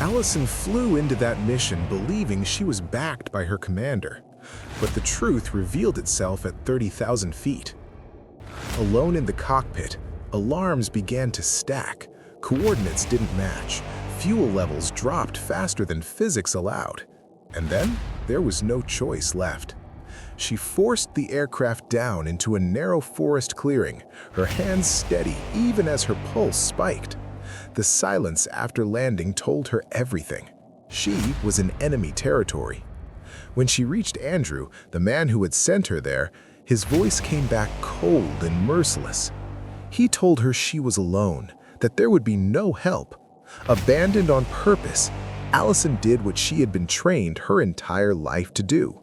Allison flew into that mission believing she was backed by her commander, but the truth revealed itself at 30,000 feet. Alone in the cockpit, alarms began to stack, coordinates didn't match, fuel levels dropped faster than physics allowed, and then there was no choice left. She forced the aircraft down into a narrow forest clearing, her hands steady even as her pulse spiked. The silence after landing told her everything. She was in enemy territory. When she reached Andrew, the man who had sent her there, his voice came back cold and merciless. He told her she was alone, that there would be no help. Abandoned on purpose, Allison did what she had been trained her entire life to do.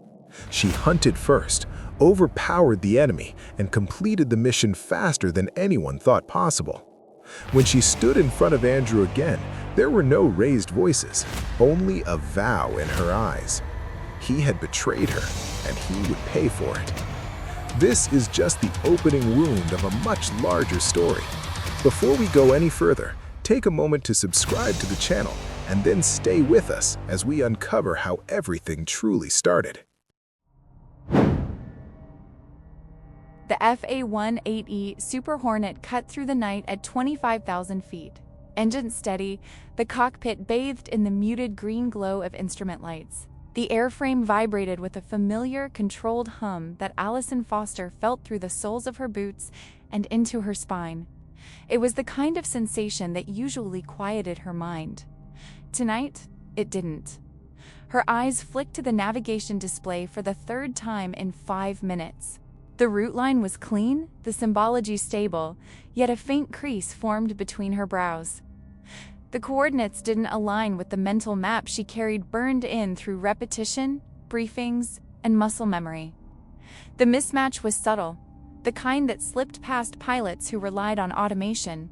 She hunted first, overpowered the enemy, and completed the mission faster than anyone thought possible. When she stood in front of Andrew again, there were no raised voices, only a vow in her eyes. He had betrayed her, and he would pay for it. This is just the opening wound of a much larger story. Before we go any further, take a moment to subscribe to the channel and then stay with us as we uncover how everything truly started. The FA-18E Super Hornet cut through the night at 25,000 feet. Engine steady, the cockpit bathed in the muted green glow of instrument lights. The airframe vibrated with a familiar, controlled hum that Allison Foster felt through the soles of her boots and into her spine. It was the kind of sensation that usually quieted her mind. Tonight, it didn't. Her eyes flicked to the navigation display for the third time in 5 minutes. The route line was clean, the symbology stable, yet a faint crease formed between her brows. The coordinates didn't align with the mental map she carried burned in through repetition, briefings, and muscle memory. The mismatch was subtle, the kind that slipped past pilots who relied on automation.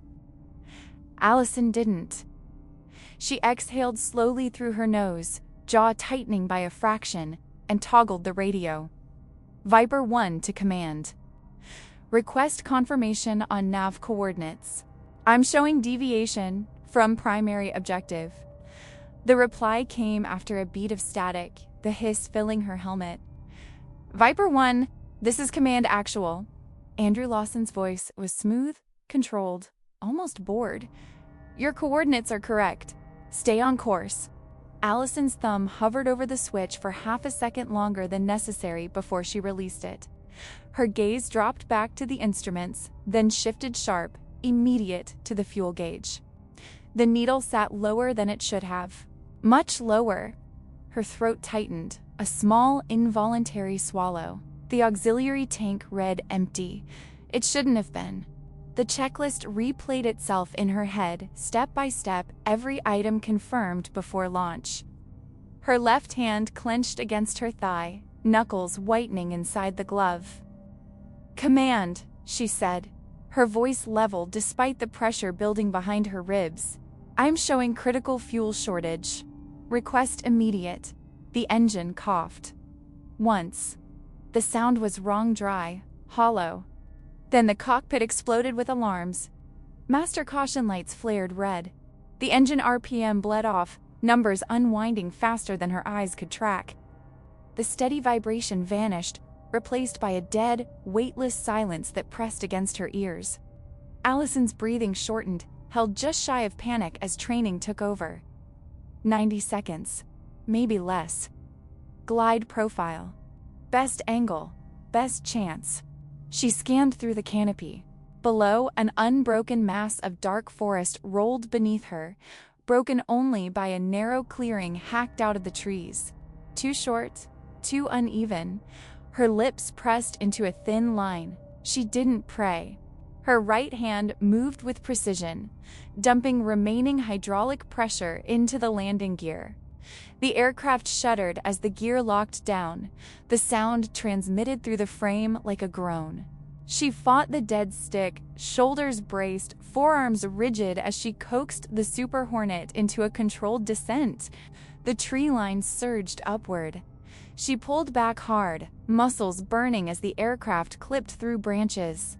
Allison didn't. She exhaled slowly through her nose, jaw tightening by a fraction, and toggled the radio. Viper 1 to command. Request confirmation on nav coordinates. I'm showing deviation from primary objective. The reply came after a beat of static, the hiss filling her helmet. Viper 1, this is command actual. Andrew Lawson's voice was smooth, controlled, almost bored. Your coordinates are correct. Stay on course. Allison's thumb hovered over the switch for half a second longer than necessary before she released it. Her gaze dropped back to the instruments, then shifted sharp, immediate to the fuel gauge. The needle sat lower than it should have. Much lower. Her throat tightened, a small, involuntary swallow. The auxiliary tank read empty. It shouldn't have been. The checklist replayed itself in her head, step by step, every item confirmed before launch. Her left hand clenched against her thigh, knuckles whitening inside the glove. Command, she said, her voice leveled despite the pressure building behind her ribs. I'm showing critical fuel shortage. Request immediate. The engine coughed. Once. The sound was wrong dry, hollow. Then the cockpit exploded with alarms. Master caution lights flared red. The engine RPM bled off, numbers unwinding faster than her eyes could track. The steady vibration vanished, replaced by a dead, weightless silence that pressed against her ears. Allison's breathing shortened, held just shy of panic as training took over. 90 seconds. Maybe less. Glide profile. Best angle. Best chance. She scanned through the canopy. Below, an unbroken mass of dark forest rolled beneath her, broken only by a narrow clearing hacked out of the trees. Too short, too uneven. Her lips pressed into a thin line. She didn't pray. Her right hand moved with precision, dumping remaining hydraulic pressure into the landing gear. The aircraft shuddered as the gear locked down, the sound transmitted through the frame like a groan. She fought the dead stick, shoulders braced, forearms rigid as she coaxed the Super Hornet into a controlled descent. The tree line surged upward. She pulled back hard, muscles burning as the aircraft clipped through branches.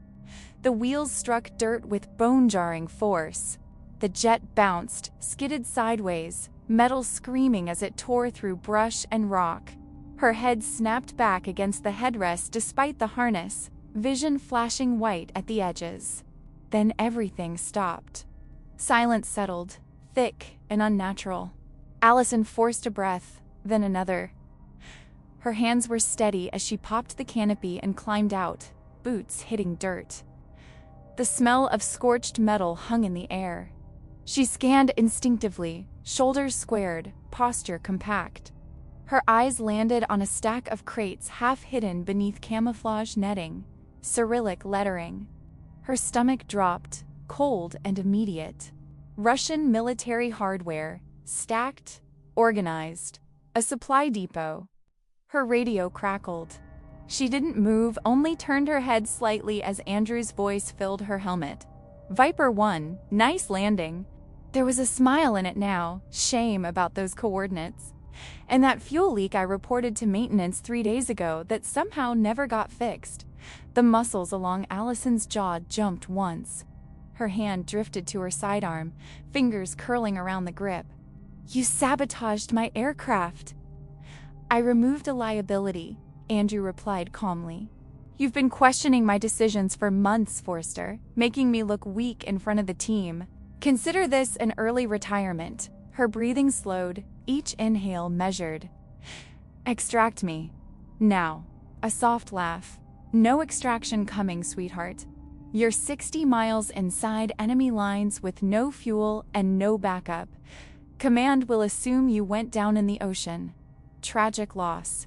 The wheels struck dirt with bone-jarring force. The jet bounced, skidded sideways, metal screaming as it tore through brush and rock. Her head snapped back against the headrest despite the harness, vision flashing white at the edges. Then everything stopped. Silence settled, thick and unnatural. Allison forced a breath, then another. Her hands were steady as she popped the canopy and climbed out, boots hitting dirt. The smell of scorched metal hung in the air. She scanned instinctively, shoulders squared, posture compact. Her eyes landed on a stack of crates half hidden beneath camouflage netting, Cyrillic lettering. Her stomach dropped, cold and immediate. Russian military hardware, stacked, organized. A supply depot. Her radio crackled. She didn't move, only turned her head slightly as Andrew's voice filled her helmet. Viper 1, nice landing. There was a smile in it now, shame about those coordinates. And that fuel leak I reported to maintenance 3 days ago that somehow never got fixed. The muscles along Allison's jaw jumped once. Her hand drifted to her sidearm, fingers curling around the grip. You sabotaged my aircraft. I removed a liability, Andrew replied calmly. You've been questioning my decisions for months, Forster, making me look weak in front of the team. Consider this an early retirement. Her breathing slowed, each inhale measured. Extract me. Now. A soft laugh. No extraction coming, sweetheart. You're 60 miles inside enemy lines with no fuel and no backup. Command will assume you went down in the ocean. Tragic loss.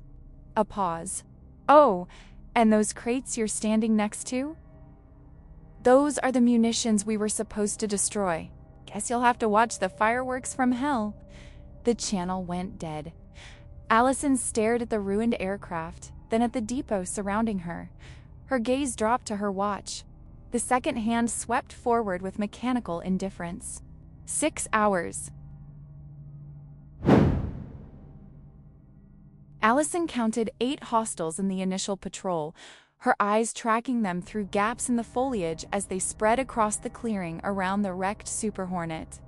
A pause. Oh, and those crates you're standing next to? Those are the munitions we were supposed to destroy. Guess you'll have to watch the fireworks from hell. The channel went dead. Allison stared at the ruined aircraft, then at the depot surrounding her. Her gaze dropped to her watch. The second hand swept forward with mechanical indifference. 6 hours. Allison counted 8 hostiles in the initial patrol, her eyes tracking them through gaps in the foliage as they spread across the clearing around the wrecked Super Hornet.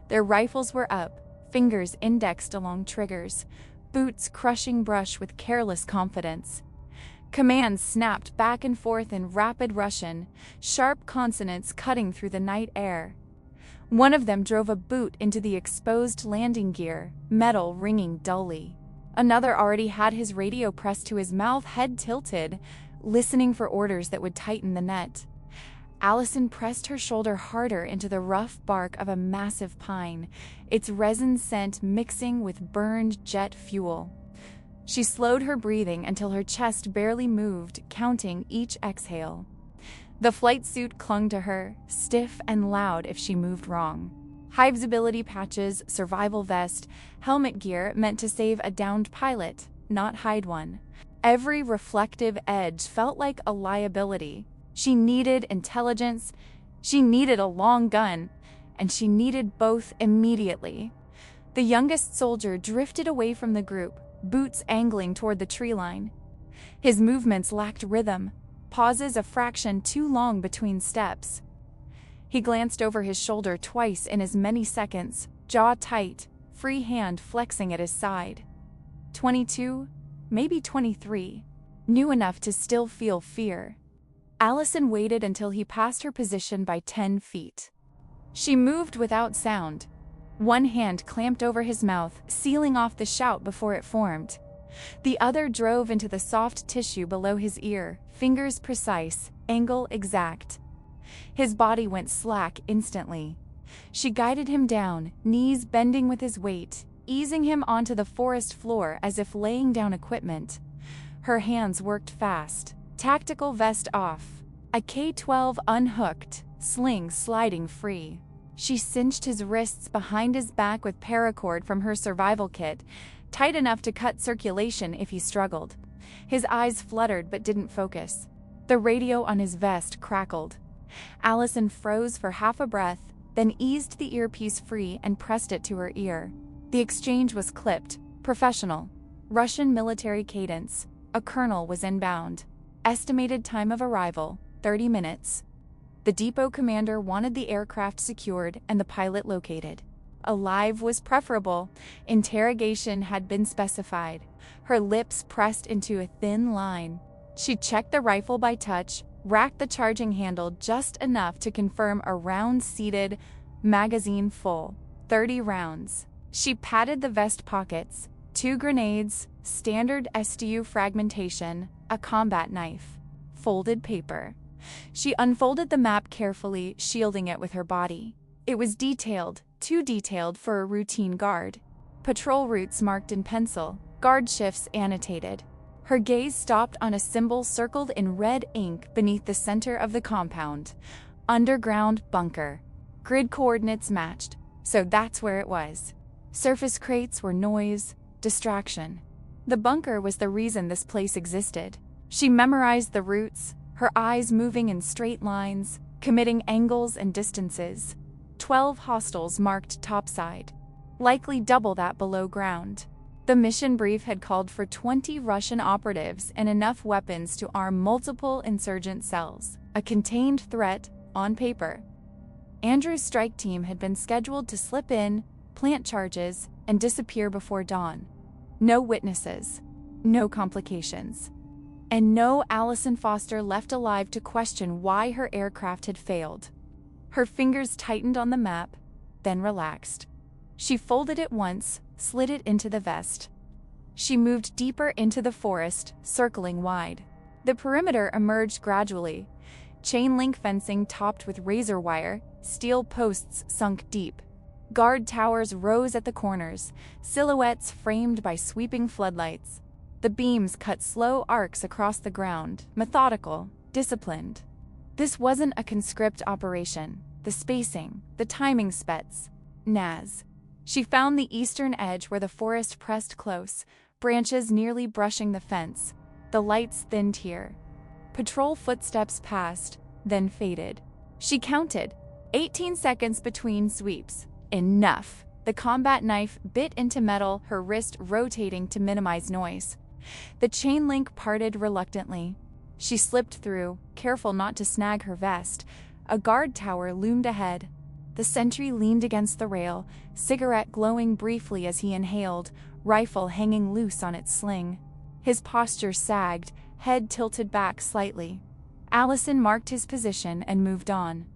Their rifles were up, fingers indexed along triggers, boots crushing brush with careless confidence. Commands snapped back and forth in rapid Russian, sharp consonants cutting through the night air. One of them drove a boot into the exposed landing gear, metal ringing dully. Another already had his radio pressed to his mouth, head tilted, listening for orders that would tighten the net. Allison pressed her shoulder harder into the rough bark of a massive pine, its resin scent mixing with burned jet fuel. She slowed her breathing until her chest barely moved, counting each exhale. The flight suit clung to her, stiff and loud if she moved wrong. High visibility patches, survival vest, helmet gear meant to save a downed pilot, not hide one. Every reflective edge felt like a liability. She needed intelligence, she needed a long gun, and she needed both immediately. The youngest soldier drifted away from the group, boots angling toward the tree line. His movements lacked rhythm, pauses a fraction too long between steps. He glanced over his shoulder twice in as many seconds, jaw tight, free hand flexing at his side. 22, maybe 23, new enough to still feel fear. Allison waited until he passed her position by 10 feet. She moved without sound. One hand clamped over his mouth, sealing off the shout before it formed. The other drove into the soft tissue below his ear, fingers precise, angle exact. His body went slack instantly. She guided him down, knees bending with his weight, easing him onto the forest floor as if laying down equipment. Her hands worked fast, tactical vest off, a K-12 unhooked, sling sliding free. She cinched his wrists behind his back with paracord from her survival kit, tight enough to cut circulation if he struggled. His eyes fluttered but didn't focus. The radio on his vest crackled. Allison froze for half a breath, then eased the earpiece free and pressed it to her ear. The exchange was clipped, professional. Russian military cadence. A colonel was inbound. Estimated time of arrival, 30 minutes. The depot commander wanted the aircraft secured and the pilot located. Alive was preferable. Interrogation had been specified. Her lips pressed into a thin line. She checked the rifle by touch, racked the charging handle just enough to confirm a round-seated magazine full. 30 rounds. She patted the vest pockets. 2 grenades, standard SDU fragmentation, a combat knife, folded paper. She unfolded the map carefully, shielding it with her body. It was detailed, too detailed for a routine guard. Patrol routes marked in pencil, guard shifts annotated. Her gaze stopped on a symbol circled in red ink beneath the center of the compound. Underground bunker. Grid coordinates matched, so that's where it was. Surface crates were noise, distraction. The bunker was the reason this place existed. She memorized the routes, her eyes moving in straight lines, committing angles and distances. 12 hostiles marked topside, likely double that below ground. The mission brief had called for 20 Russian operatives and enough weapons to arm multiple insurgent cells, a contained threat on paper. Andrew's strike team had been scheduled to slip in, plant charges, and disappear before dawn. No witnesses, no complications, and no Allison Foster left alive to question why her aircraft had failed. Her fingers tightened on the map, then relaxed. She folded it once, slid it into the vest. She moved deeper into the forest, circling wide. The perimeter emerged gradually. Chain link fencing topped with razor wire, steel posts sunk deep. Guard towers rose at the corners, silhouettes framed by sweeping floodlights. The beams cut slow arcs across the ground, methodical, disciplined. This wasn't a conscript operation. The spacing, the timing spets. Naz. She found the eastern edge where the forest pressed close, branches nearly brushing the fence. The lights thinned here. Patrol footsteps passed, then faded. She counted. 18 seconds between sweeps. Enough. The combat knife bit into metal, her wrist rotating to minimize noise. The chain link parted reluctantly. She slipped through, careful not to snag her vest. A guard tower loomed ahead. The sentry leaned against the rail, cigarette glowing briefly as he inhaled, rifle hanging loose on its sling. His posture sagged, head tilted back slightly. Allison marked his position and moved on.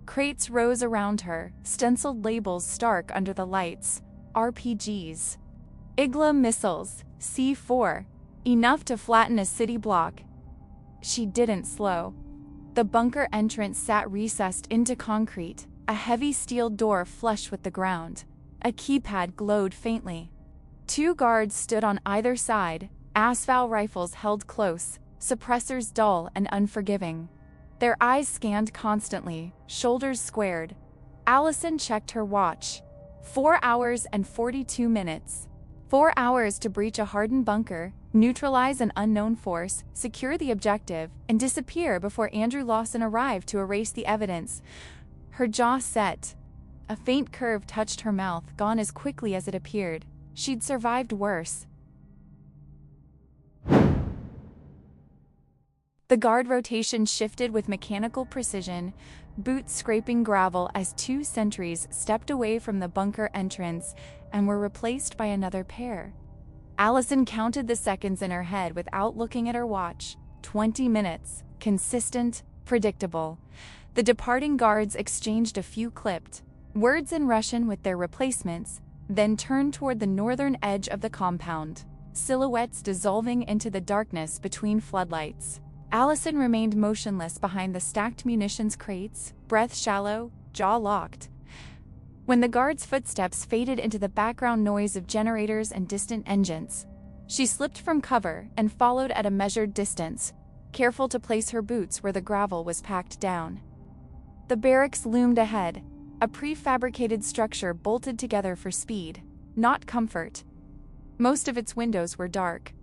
Crates rose around her, stenciled labels stark under the lights. RPGs. Igla missiles, C4. Enough to flatten a city block. She didn't slow. The bunker entrance sat recessed into concrete, a heavy steel door flush with the ground. A keypad glowed faintly. 2 guards stood on either side, ASVAL rifles held close, suppressors dull and unforgiving. Their eyes scanned constantly, shoulders squared. Allison checked her watch. 4 hours and 42 minutes. 4 hours to breach a hardened bunker, neutralize an unknown force, secure the objective, and disappear before Andrew Lawson arrived to erase the evidence. Her jaw set. A faint curve touched her mouth, gone as quickly as it appeared. She'd survived worse. The guard rotation shifted with mechanical precision, boots scraping gravel as 2 sentries stepped away from the bunker entrance and were replaced by another pair. Allison counted the seconds in her head without looking at her watch. 20 minutes. Consistent, predictable. The departing guards exchanged a few clipped words in Russian with their replacements, then turned toward the northern edge of the compound, silhouettes dissolving into the darkness between floodlights. Allison remained motionless behind the stacked munitions crates, breath shallow, jaw locked. When the guard's footsteps faded into the background noise of generators and distant engines, she slipped from cover and followed at a measured distance, careful to place her boots where the gravel was packed down. The barracks loomed ahead, a prefabricated structure bolted together for speed, not comfort. Most of its windows were dark.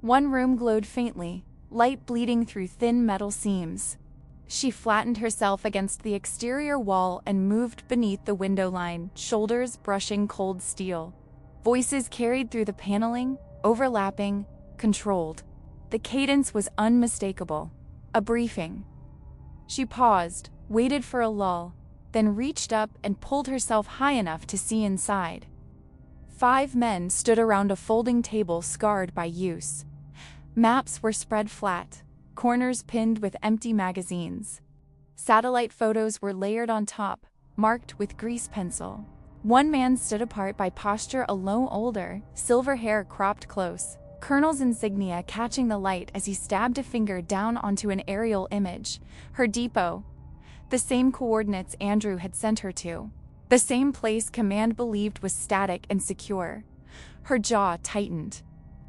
One room glowed faintly, light bleeding through thin metal seams. She flattened herself against the exterior wall and moved beneath the window line, shoulders brushing cold steel. Voices carried through the paneling, overlapping, controlled. The cadence was unmistakable. A briefing. She paused, waited for a lull. then reached up and pulled herself high enough to see inside. 5 men stood around a folding table scarred by use. Maps were spread flat, corners pinned with empty magazines. Satellite photos were layered on top, marked with grease pencil. One man stood apart by posture, a little older, silver hair cropped close, colonel's insignia catching the light as he stabbed a finger down onto an aerial image. Her depot. The same coordinates Andrew had sent her to. The same place Command believed was static and secure. Her jaw tightened.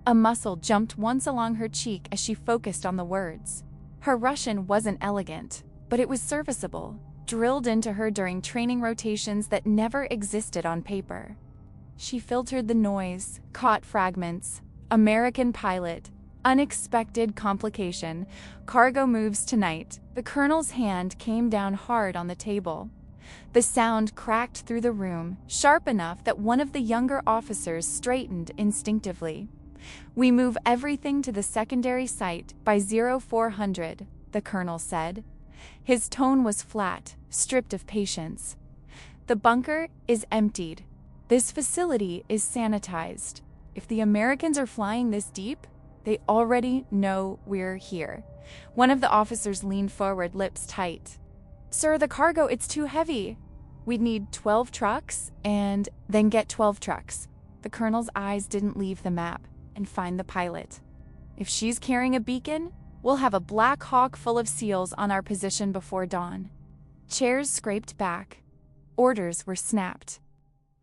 A muscle jumped once along her cheek as she focused on the words. Her Russian wasn't elegant, but it was serviceable, drilled into her during training rotations that never existed on paper. She filtered the noise, caught fragments. American pilot. Unexpected complication. Cargo moves tonight. The colonel's hand came down hard on the table. The sound cracked through the room, sharp enough that one of the younger officers straightened instinctively. We move everything to the secondary site by 0400, the colonel said. His tone was flat, stripped of patience. The bunker is emptied. This facility is sanitized. If the Americans are flying this deep, they already know we're here. One of the officers leaned forward, lips tight. Sir, the cargo, it's too heavy. We'd need 12 trucks and then get 12 trucks. The colonel's eyes didn't leave the map and find the pilot. If she's carrying a beacon, we'll have a Black Hawk full of SEALs on our position before dawn. Chairs scraped back. Orders were snapped.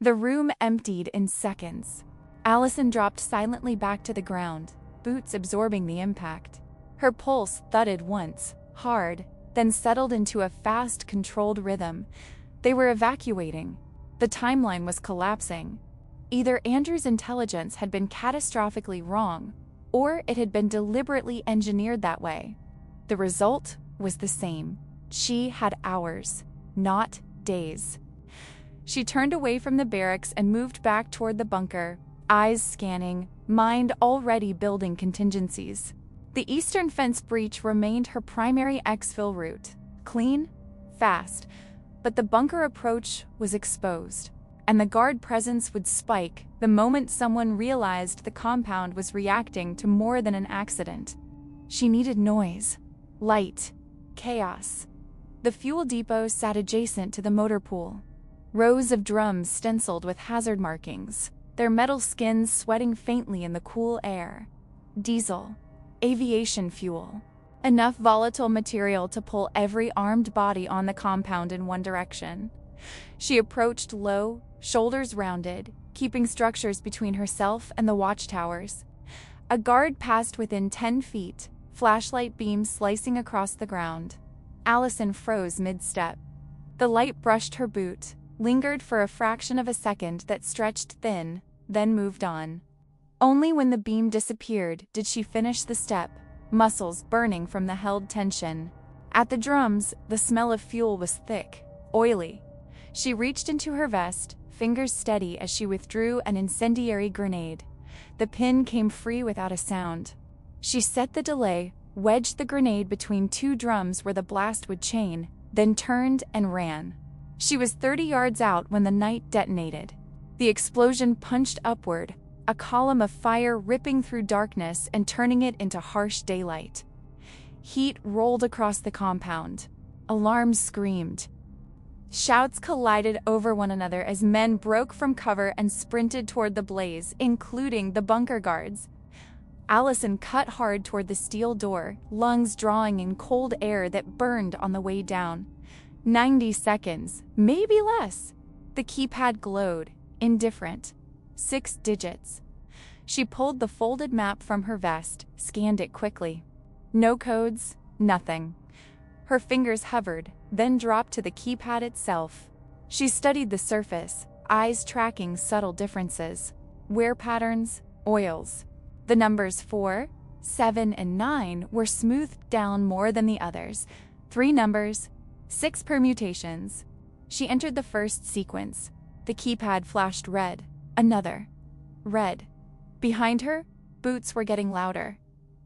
The room emptied in seconds. Allison dropped silently back to the ground, boots absorbing the impact. Her pulse thudded once, hard, then settled into a fast, controlled rhythm. They were evacuating. The timeline was collapsing. Either Andrew's intelligence had been catastrophically wrong, or it had been deliberately engineered that way. The result was the same. She had hours, not days. She turned away from the barracks and moved back toward the bunker, eyes scanning, mind already building contingencies. The eastern fence breach remained her primary exfil route. Clean, fast, but the bunker approach was exposed, and the guard presence would spike the moment someone realized the compound was reacting to more than an accident. She needed noise, light, chaos. The fuel depot sat adjacent to the motor pool. Rows of drums stenciled with hazard markings, their metal skins sweating faintly in the cool air. Diesel, aviation fuel, enough volatile material to pull every armed body on the compound in one direction. She approached low, shoulders rounded, keeping structures between herself and the watchtowers. A guard passed within 10 feet, flashlight beams slicing across the ground. Allison froze mid-step. The light brushed her boot, lingered for a fraction of a second that stretched thin, then moved on. Only when the beam disappeared did she finish the step, muscles burning from the held tension. At the drums, the smell of fuel was thick, oily. She reached into her vest, fingers steady as she withdrew an incendiary grenade. The pin came free without a sound. She set the delay, wedged the grenade between 2 drums where the blast would chain, then turned and ran. She was 30 yards out when the night detonated. The explosion punched upward, a column of fire ripping through darkness and turning it into harsh daylight. Heat rolled across the compound. Alarms screamed. Shouts collided over one another as men broke from cover and sprinted toward the blaze, including the bunker guards. Allison cut hard toward the steel door, lungs drawing in cold air that burned on the way down. 90 seconds, maybe less. The keypad glowed, indifferent. 6 digits. She pulled the folded map from her vest, scanned it quickly. No codes, nothing. Her fingers hovered, then dropped to the keypad itself. She studied the surface, eyes tracking subtle differences. Wear patterns, oils. The numbers 4, 7, and 9 were smoothed down more than the others. 3 numbers, 6 permutations. She entered the first sequence. The keypad flashed red. Another. Red. Behind her, boots were getting louder.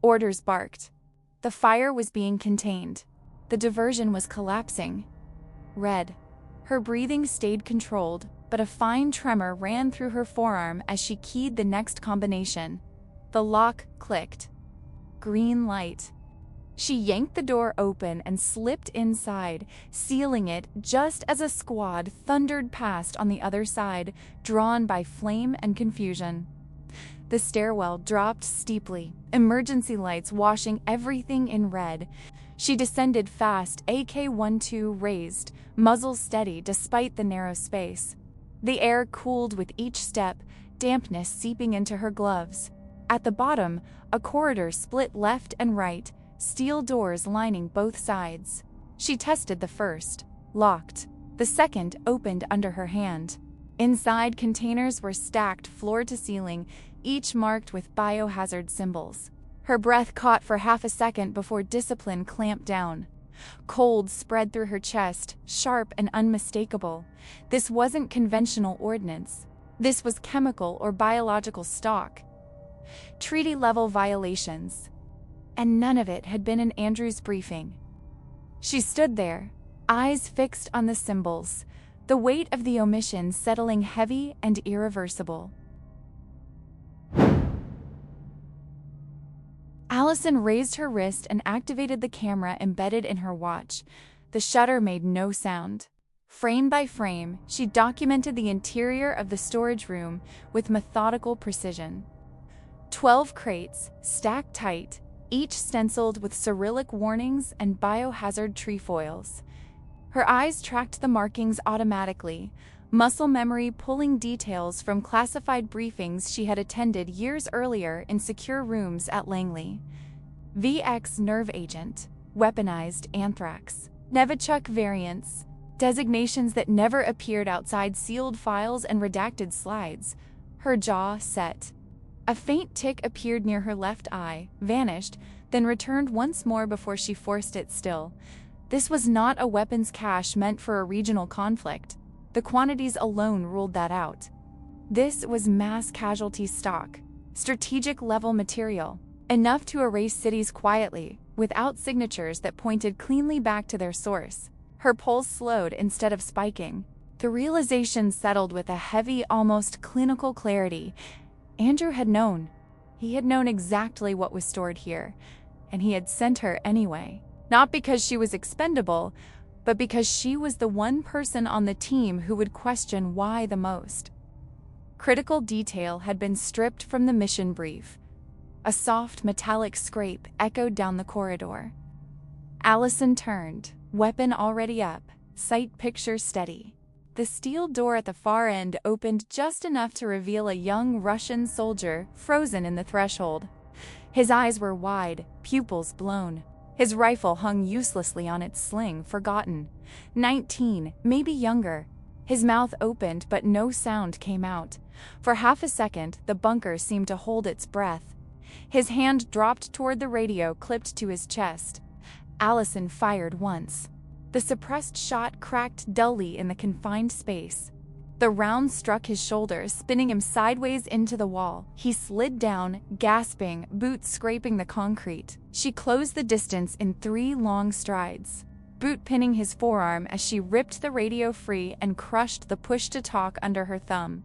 Orders barked. The fire was being contained. The diversion was collapsing. Red. Her breathing stayed controlled, but a fine tremor ran through her forearm as she keyed the next combination. The lock clicked. Green light. She yanked the door open and slipped inside, sealing it just as a squad thundered past on the other side, drawn by flame and confusion. The stairwell dropped steeply, emergency lights washing everything in red. She descended fast, AK-12 raised, muzzle steady despite the narrow space. The air cooled with each step, dampness seeping into her gloves. At the bottom, a corridor split left and right, steel doors lining both sides. She tested the first, locked. The second opened under her hand. Inside, containers were stacked floor to ceiling, each marked with biohazard symbols. Her breath caught for half a second before discipline clamped down. Cold spread through her chest, sharp and unmistakable. This wasn't conventional ordnance. This was chemical or biological stock. Treaty-level violations. And none of it had been in Andrew's briefing. She stood there, eyes fixed on the symbols, the weight of the omission settling heavy and irreversible. Allison raised her wrist and activated the camera embedded in her watch. The shutter made no sound. Frame by frame, she documented the interior of the storage room with methodical precision. 12 crates, stacked tight, each stenciled with Cyrillic warnings and biohazard trefoils. Her eyes tracked the markings automatically, muscle memory pulling details from classified briefings she had attended years earlier in secure rooms at Langley. VX nerve agent, weaponized anthrax, Novichok variants, designations that never appeared outside sealed files and redacted slides. Her jaw set. A faint tick appeared near her left eye, vanished, then returned once more before she forced it still. This was not a weapons cache meant for a regional conflict. The quantities alone ruled that out. This was mass casualty stock, strategic-level material, enough to erase cities quietly, without signatures that pointed cleanly back to their source. Her pulse slowed instead of spiking. The realization settled with a heavy, almost clinical clarity. Andrew had known. He had known exactly what was stored here, and he had sent her anyway. Not because she was expendable, but because she was the one person on the team who would question why the most. Critical detail had been stripped from the mission brief. A soft metallic scrape echoed down the corridor. Allison turned, weapon already up, sight picture steady. The steel door at the far end opened just enough to reveal a young Russian soldier frozen in the threshold. His eyes were wide, pupils blown. His rifle hung uselessly on its sling, forgotten. 19, maybe younger. His mouth opened, but no sound came out. For half a second, the bunker seemed to hold its breath. His hand dropped toward the radio clipped to his chest. Allison fired once. The suppressed shot cracked dully in the confined space. The round struck his shoulder, spinning him sideways into the wall. He slid down, gasping, boots scraping the concrete. She closed the distance in 3 long strides, boot pinning his forearm as she ripped the radio free and crushed the push-to-talk under her thumb.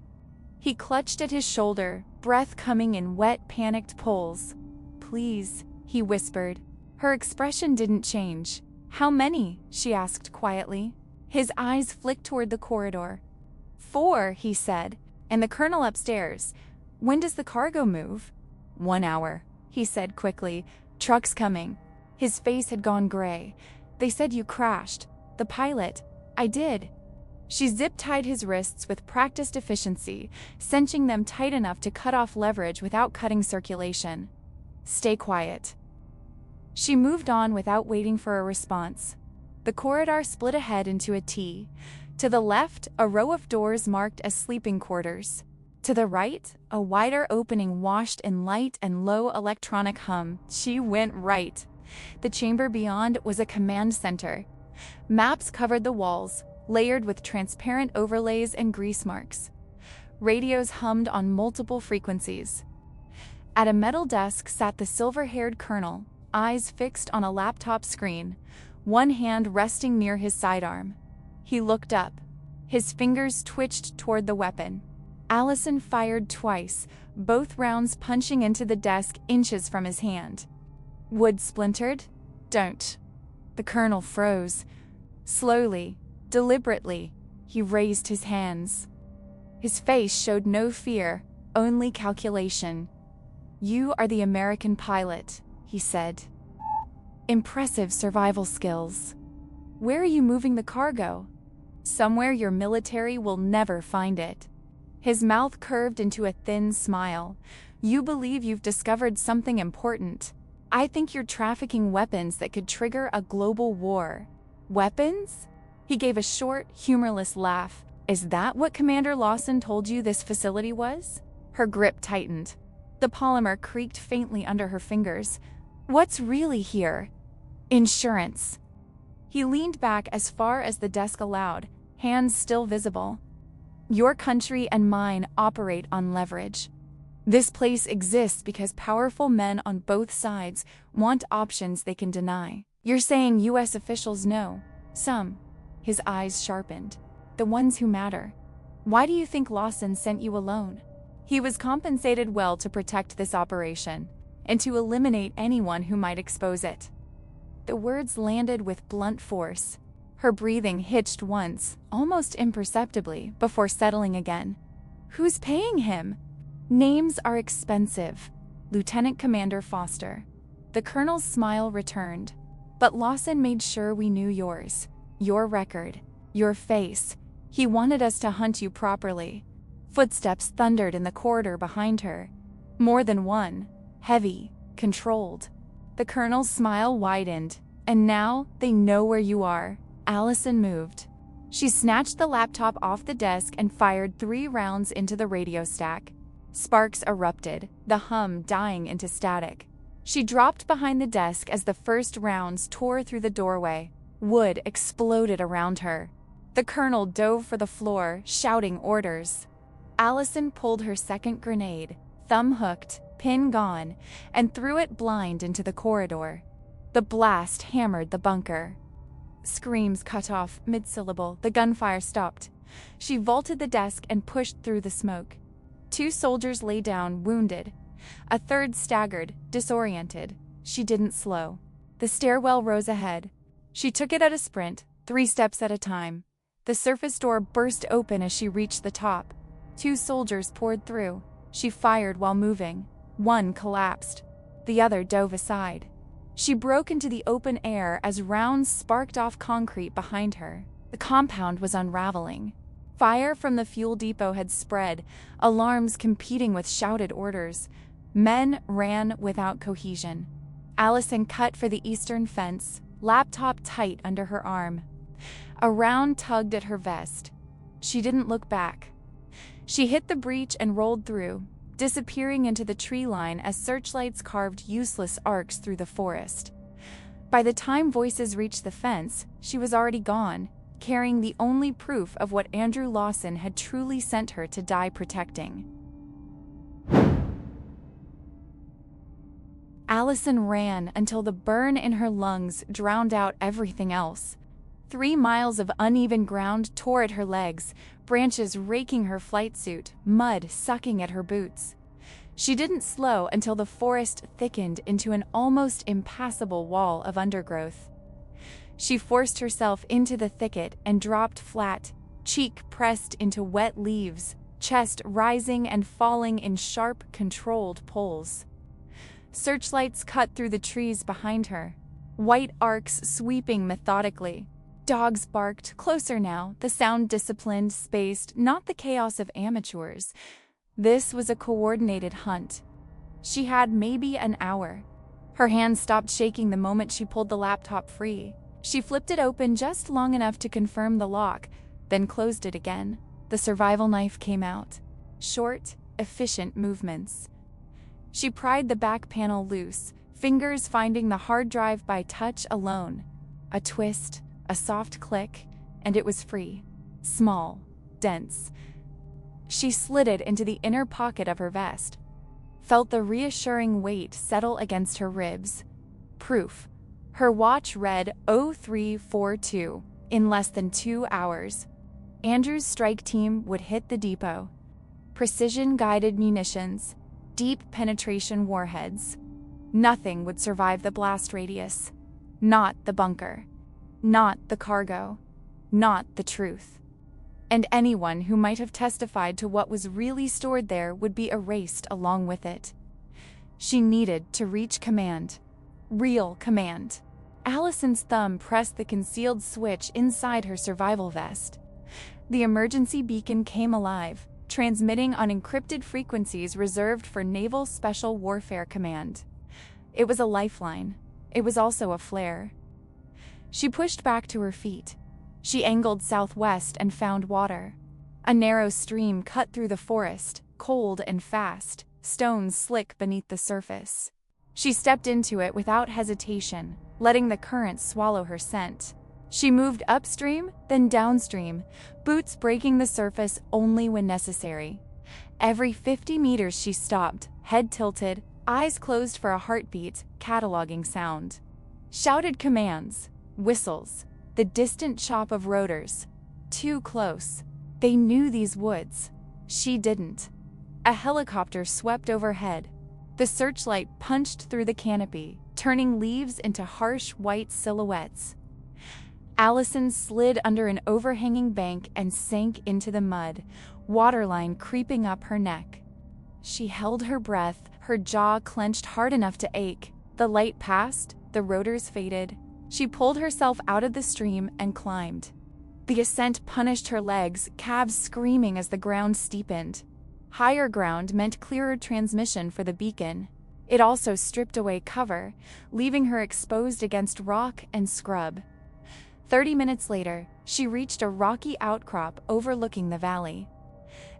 He clutched at his shoulder, breath coming in wet, panicked pulls. "Please," he whispered. Her expression didn't change. "How many?" she asked quietly. His eyes flicked toward the corridor. 4, he said. "And the colonel upstairs. When does the cargo move?" 1 hour, he said quickly. "Truck's coming." His face had gone gray. "They said you crashed. The pilot." "I did." She zip-tied his wrists with practiced efficiency, cinching them tight enough to cut off leverage without cutting circulation. "Stay quiet." She moved on without waiting for a response. The corridor split ahead into a T. To the left, a row of doors marked as sleeping quarters. To the right, a wider opening washed in light and low electronic hum. She went right. The chamber beyond was a command center. Maps covered the walls, layered with transparent overlays and grease marks. Radios hummed on multiple frequencies. At a metal desk sat the silver-haired colonel, eyes fixed on a laptop screen, one hand resting near his sidearm. He looked up, His fingers twitched toward the weapon. Allison fired twice, both rounds punching into the desk inches from his hand. Wood splintered? Don't. The colonel froze. Slowly, deliberately, he raised his hands. His face showed no fear, only calculation. "You are the American pilot," he said. "Impressive survival skills. Where are you moving the cargo?" "Somewhere your military will never find it." His mouth curved into a thin smile. "You believe you've discovered something important. I think you're trafficking weapons that could trigger a global war." "Weapons?" He gave a short, humorless laugh. "Is that what Commander Lawson told you this facility was?" Her grip tightened. The polymer creaked faintly under her fingers. "What's really here?" "Insurance." He leaned back as far as the desk allowed, hands still visible. "Your country and mine operate on leverage. This place exists because powerful men on both sides want options they can deny. You're saying U.S. officials know. Some." His eyes sharpened. "The ones who matter. Why do you think Lawson sent you alone?" He was compensated well to protect this operation, and to eliminate anyone who might expose it. The words landed with blunt force. Her breathing hitched once, almost imperceptibly, before settling again. "Who's paying him?" "Names are expensive. Lieutenant Commander Foster." The colonel's smile returned. "But Lawson made sure we knew yours. Your record. Your face. He wanted us to hunt you properly." Footsteps thundered in the corridor behind her. More than one. Heavy. Controlled. The colonel's smile widened. "And now they know where you are." Allison moved. She snatched the laptop off the desk and fired 3 rounds into the radio stack. Sparks erupted, the hum dying into static. She dropped behind the desk as the first rounds tore through the doorway. Wood exploded around her. The colonel dove for the floor, shouting orders. Allison pulled her second grenade, thumb hooked, pin gone, and threw it blind into the corridor. The blast hammered the bunker. Screams cut off mid-syllable. The gunfire stopped. She vaulted the desk and pushed through the smoke. 2 soldiers lay down, wounded. A third staggered, disoriented. She didn't slow. The stairwell rose ahead. She took it at a sprint, 3 steps at a time. The surface door burst open as she reached the top. 2 soldiers poured through. She fired while moving. One collapsed. The other dove aside. She broke into the open air as rounds sparked off concrete behind her. The compound was unraveling. Fire from the fuel depot had spread, alarms competing with shouted orders. Men ran without cohesion. Allison cut for the eastern fence, laptop tight under her arm. A round tugged at her vest. She didn't look back. She hit the breach and rolled through, disappearing into the tree line as searchlights carved useless arcs through the forest. By the time voices reached the fence, she was already gone, carrying the only proof of what Andrew Lawson had truly sent her to die protecting. Allison ran until the burn in her lungs drowned out everything else. 3 miles of uneven ground tore at her legs, branches raking her flight suit, mud sucking at her boots. She didn't slow until the forest thickened into an almost impassable wall of undergrowth. She forced herself into the thicket and dropped flat, cheek pressed into wet leaves, chest rising and falling in sharp, controlled pulls. Searchlights cut through the trees behind her, white arcs sweeping methodically. Dogs barked, closer now, the sound disciplined, spaced, not the chaos of amateurs. This was a coordinated hunt. She had maybe an hour. Her hands stopped shaking the moment she pulled the laptop free. She flipped it open just long enough to confirm the lock, then closed it again. The survival knife came out. Short, efficient movements. She pried the back panel loose, fingers finding the hard drive by touch alone. A twist, a soft click, and it was free. Small, dense. She slid it into the inner pocket of her vest, felt the reassuring weight settle against her ribs. Proof. Her watch read 0342 in less than 2 hours. Andrew's strike team would hit the depot. Precision-guided munitions, deep penetration warheads. Nothing would survive the blast radius. Not the bunker. Not the cargo. Not the truth. And anyone who might have testified to what was really stored there would be erased along with it. She needed to reach command. Real command. Allison's thumb pressed the concealed switch inside her survival vest. The emergency beacon came alive, transmitting on encrypted frequencies reserved for Naval Special Warfare Command. It was a lifeline. It was also a flare. She pushed back to her feet. She angled southwest and found water. A narrow stream cut through the forest, cold and fast, stones slick beneath the surface. She stepped into it without hesitation, letting the current swallow her scent. She moved upstream, then downstream, boots breaking the surface only when necessary. Every 50 meters she stopped, head tilted, eyes closed for a heartbeat, cataloging sound. Shouted commands, whistles, the distant chop of rotors. Too close. They knew these woods. She didn't. A helicopter swept overhead. The searchlight punched through the canopy, turning leaves into harsh white silhouettes. Allison slid under an overhanging bank and sank into the mud, waterline creeping up her neck. She held her breath, her jaw clenched hard enough to ache. The light passed, the rotors faded. She pulled herself out of the stream and climbed. The ascent punished her legs, calves screaming as the ground steepened. Higher ground meant clearer transmission for the beacon. It also stripped away cover, leaving her exposed against rock and scrub. 30 minutes later, she reached a rocky outcrop overlooking the valley.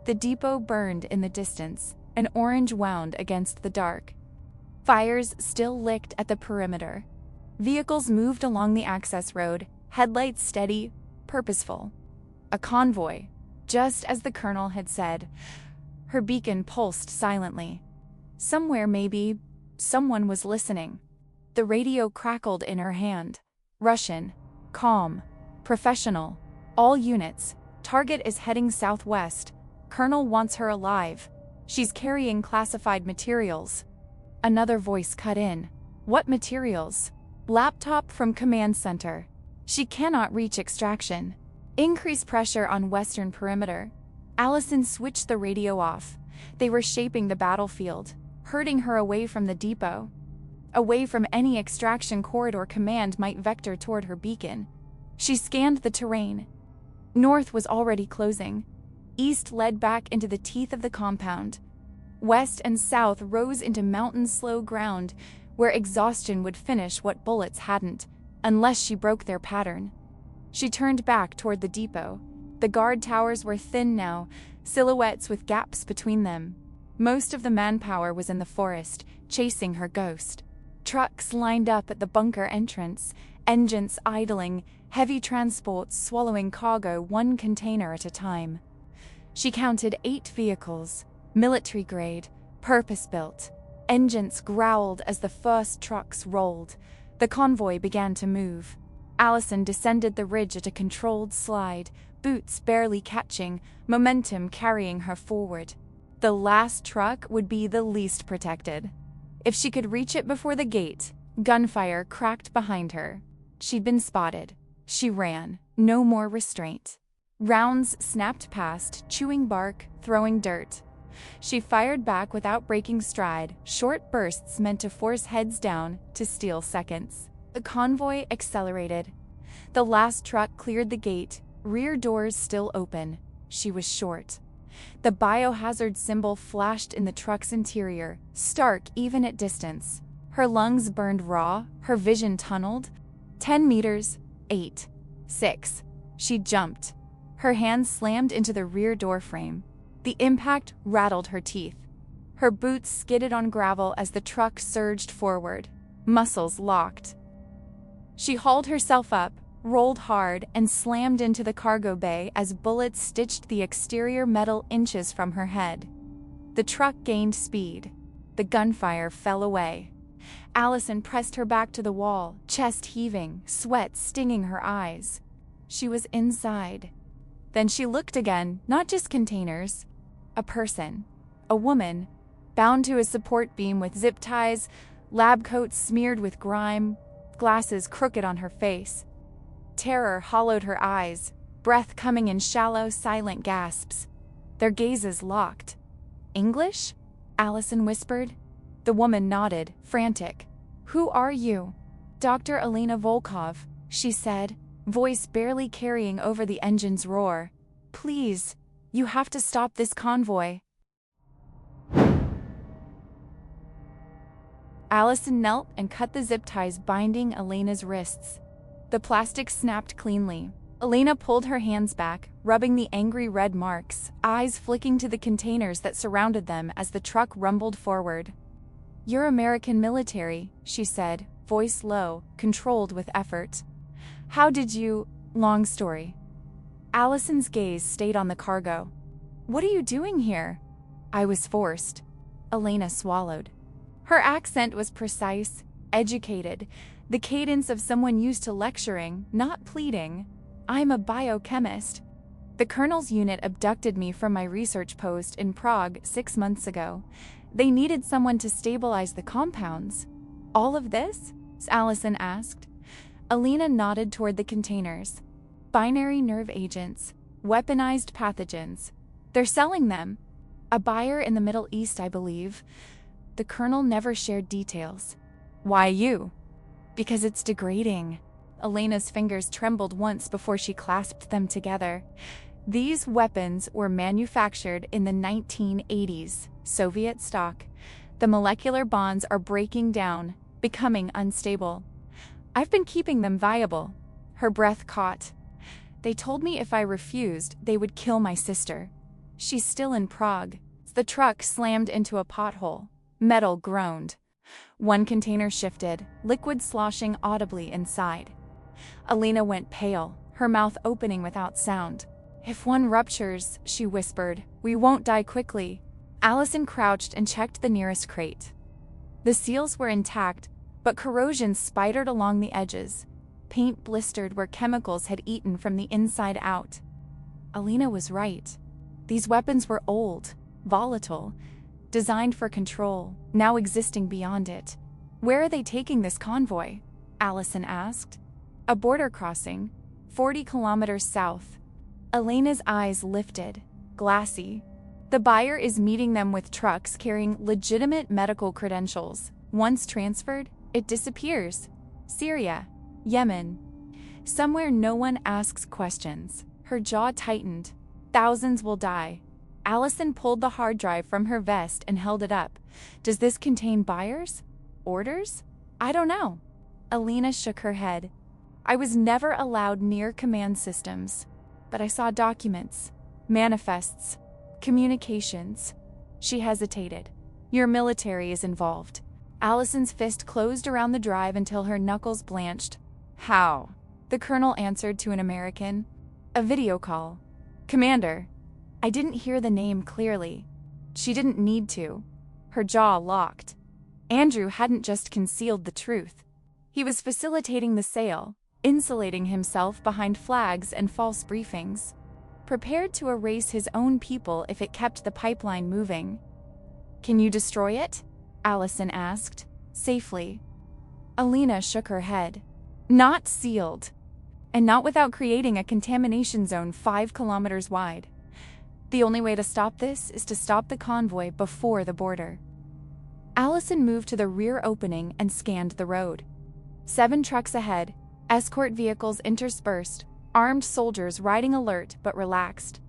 The depot burned in the distance, an orange wound against the dark. Fires still licked at the perimeter. Vehicles moved along the access road, headlights steady, purposeful. A convoy, just as the colonel had said. Her beacon pulsed silently. Somewhere, maybe, someone was listening. The radio crackled in her hand. Russian, calm, professional, all units. Target is heading southwest. Colonel wants her alive. She's carrying classified materials. Another voice cut in. What materials? Laptop from command center. She cannot reach extraction. Increase pressure on western perimeter. Allison switched the radio off. They were shaping the battlefield, herding her away from the depot. Away from any extraction corridor command might vector toward her beacon. She scanned the terrain. North was already closing. East led back into the teeth of the compound. West and south rose into mountain-slow ground where exhaustion would finish what bullets hadn't, unless she broke their pattern. She turned back toward the depot. The guard towers were thin now, silhouettes with gaps between them. Most of the manpower was in the forest, chasing her ghost. Trucks lined up at the bunker entrance, engines idling, heavy transports swallowing cargo one container at a time. She counted 8 vehicles, military-grade, purpose-built. Engines growled as the first trucks rolled. The convoy began to move. Allison descended the ridge at a controlled slide, boots barely catching, momentum carrying her forward. The last truck would be the least protected. If she could reach it before the gate, gunfire cracked behind her. She'd been spotted. She ran, no more restraint. Rounds snapped past, chewing bark, throwing dirt. She fired back without breaking stride, short bursts meant to force heads down, to steal seconds. The convoy accelerated. The last truck cleared the gate, rear doors still open. She was short. The biohazard symbol flashed in the truck's interior, stark even at distance. Her lungs burned raw, her vision tunneled. 10 meters, 8, 6. She jumped. Her hand slammed into the rear door frame. The impact rattled her teeth. Her boots skidded on gravel as the truck surged forward, muscles locked. She hauled herself up, rolled hard, and slammed into the cargo bay as bullets stitched the exterior metal inches from her head. The truck gained speed. The gunfire fell away. Allison pressed her back to the wall, chest heaving, sweat stinging her eyes. She was inside. Then she looked again, not just containers. A person. A woman, bound to a support beam with zip ties, lab coat smeared with grime, glasses crooked on her face. Terror hollowed her eyes, breath coming in shallow, silent gasps. Their gazes locked. "English?" Allison whispered. The woman nodded, frantic. "Who are you?" "Dr. Elena Volkov," she said, voice barely carrying over the engine's roar. "Please, you have to stop this convoy." Allison knelt and cut the zip ties binding Elena's wrists. The plastic snapped cleanly. Elena pulled her hands back, rubbing the angry red marks, eyes flicking to the containers that surrounded them as the truck rumbled forward. "You're American military," she said, voice low, controlled with effort. "How did you—" "Long story." Allison's gaze stayed on the cargo. "What are you doing here?" "I was forced." Elena swallowed. Her accent was precise, educated, the cadence of someone used to lecturing, not pleading. "I'm a biochemist. The colonel's unit abducted me from my research post in Prague 6 months ago. They needed someone to stabilize the compounds." "All of this?" Allison asked. Elena nodded toward the containers. "Binary nerve agents, weaponized pathogens. They're selling them. A buyer in the Middle East, I believe." The colonel never shared details. "Why you?" "Because it's degrading." Elena's fingers trembled once before she clasped them together. These weapons were manufactured in the 1980s, Soviet stock. The molecular bonds are breaking down, becoming unstable. "I've been keeping them viable." Her breath caught. "They told me if I refused, they would kill my sister. She's still in Prague." The truck slammed into a pothole. Metal groaned. One container shifted, liquid sloshing audibly inside. Elena went pale, her mouth opening without sound. "If one ruptures," she whispered, "we won't die quickly." Allison crouched and checked the nearest crate. The seals were intact, but corrosion spidered along the edges. Paint blistered where chemicals had eaten from the inside out. Elena was right. These weapons were old, volatile, designed for control, now existing beyond it. "Where are they taking this convoy?" Allison asked. "A border crossing, 40 kilometers south." Elena's eyes lifted, glassy. "The buyer is meeting them with trucks carrying legitimate medical credentials. Once transferred, it disappears. Syria, Yemen. Somewhere no one asks questions." Her jaw tightened. "Thousands will die." Allison pulled the hard drive from her vest and held it up. "Does this contain buyers? Orders?" "I don't know." Elena shook her head. "I was never allowed near command systems. But I saw documents, manifests, communications." She hesitated. "Your military is involved." Allison's fist closed around the drive until her knuckles blanched. "How?" The colonel answered to an American. "A video call." "Commander." I didn't hear the name clearly. She didn't need to. Her jaw locked. Andrew hadn't just concealed the truth. He was facilitating the sale, insulating himself behind flags and false briefings, prepared to erase his own people if it kept the pipeline moving. "Can you destroy it?" Allison asked, safely. Elena shook her head. "Not sealed. And not without creating a contamination zone 5 kilometers wide. The only way to stop this is to stop the convoy before the border." Allison moved to the rear opening and scanned the road. 7 trucks ahead, escort vehicles interspersed, armed soldiers riding alert but relaxed.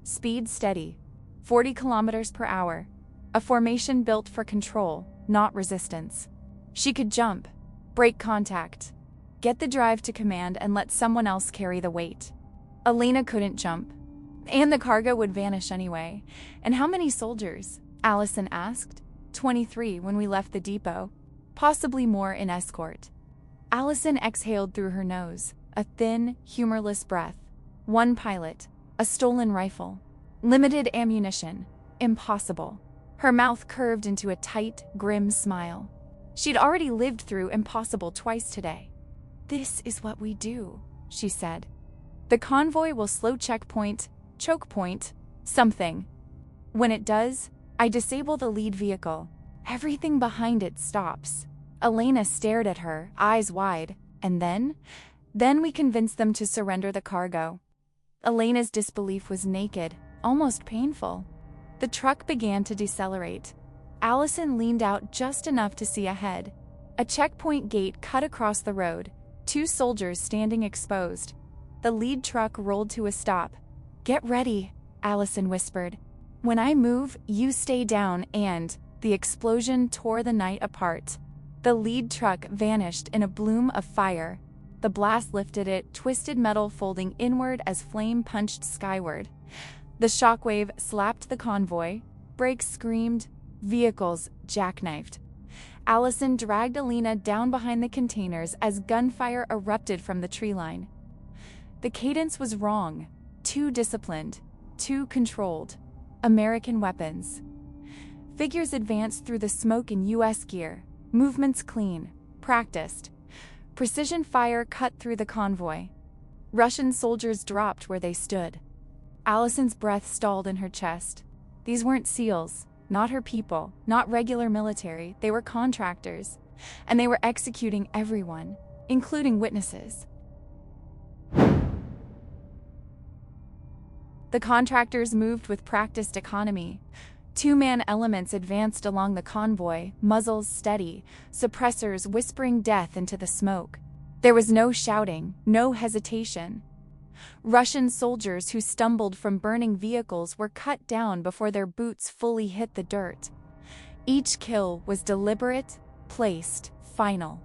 Speed steady, 40 kilometers per hour. A formation built for control, not resistance. She could jump, break contact, get the drive to command and let someone else carry the weight. Elena couldn't jump. And the cargo would vanish anyway. "And how many soldiers?" Allison asked. 23 when we left the depot. Possibly more in escort." Allison exhaled through her nose, a thin, humorless breath. 1 pilot, a stolen rifle. Limited ammunition. Impossible." Her mouth curved into a tight, grim smile. She'd already lived through impossible twice today. "This is what we do," she said. The convoy will slow checkpoint, choke point, something. When it does, I disable the lead vehicle. Everything behind it stops. Elena stared at her, eyes wide, and then we convinced them to surrender the cargo. Elena's disbelief was naked, almost painful. The truck began to decelerate. Allison leaned out just enough to see ahead. A checkpoint gate cut across the road, 2 soldiers standing exposed. The lead truck rolled to a stop. "Get ready," Allison whispered. "When I move, you stay down," and the explosion tore the night apart. The lead truck vanished in a bloom of fire. The blast lifted it, twisted metal folding inward as flame punched skyward. The shockwave slapped the convoy, brakes screamed, vehicles jackknifed. Allison dragged Elena down behind the containers as gunfire erupted from the tree line. The cadence was wrong, too disciplined, too controlled. American weapons. Figures advanced through the smoke in U.S. gear, movements clean, practiced. Precision fire cut through the convoy. Russian soldiers dropped where they stood. Allison's breath stalled in her chest. These weren't SEALs, not her people, not regular military, they were contractors, and they were executing everyone, including witnesses. The contractors moved with practiced economy. 2-man elements advanced along the convoy, muzzles steady, suppressors whispering death into the smoke. There was no shouting, no hesitation. Russian soldiers who stumbled from burning vehicles were cut down before their boots fully hit the dirt. Each kill was deliberate, placed, final.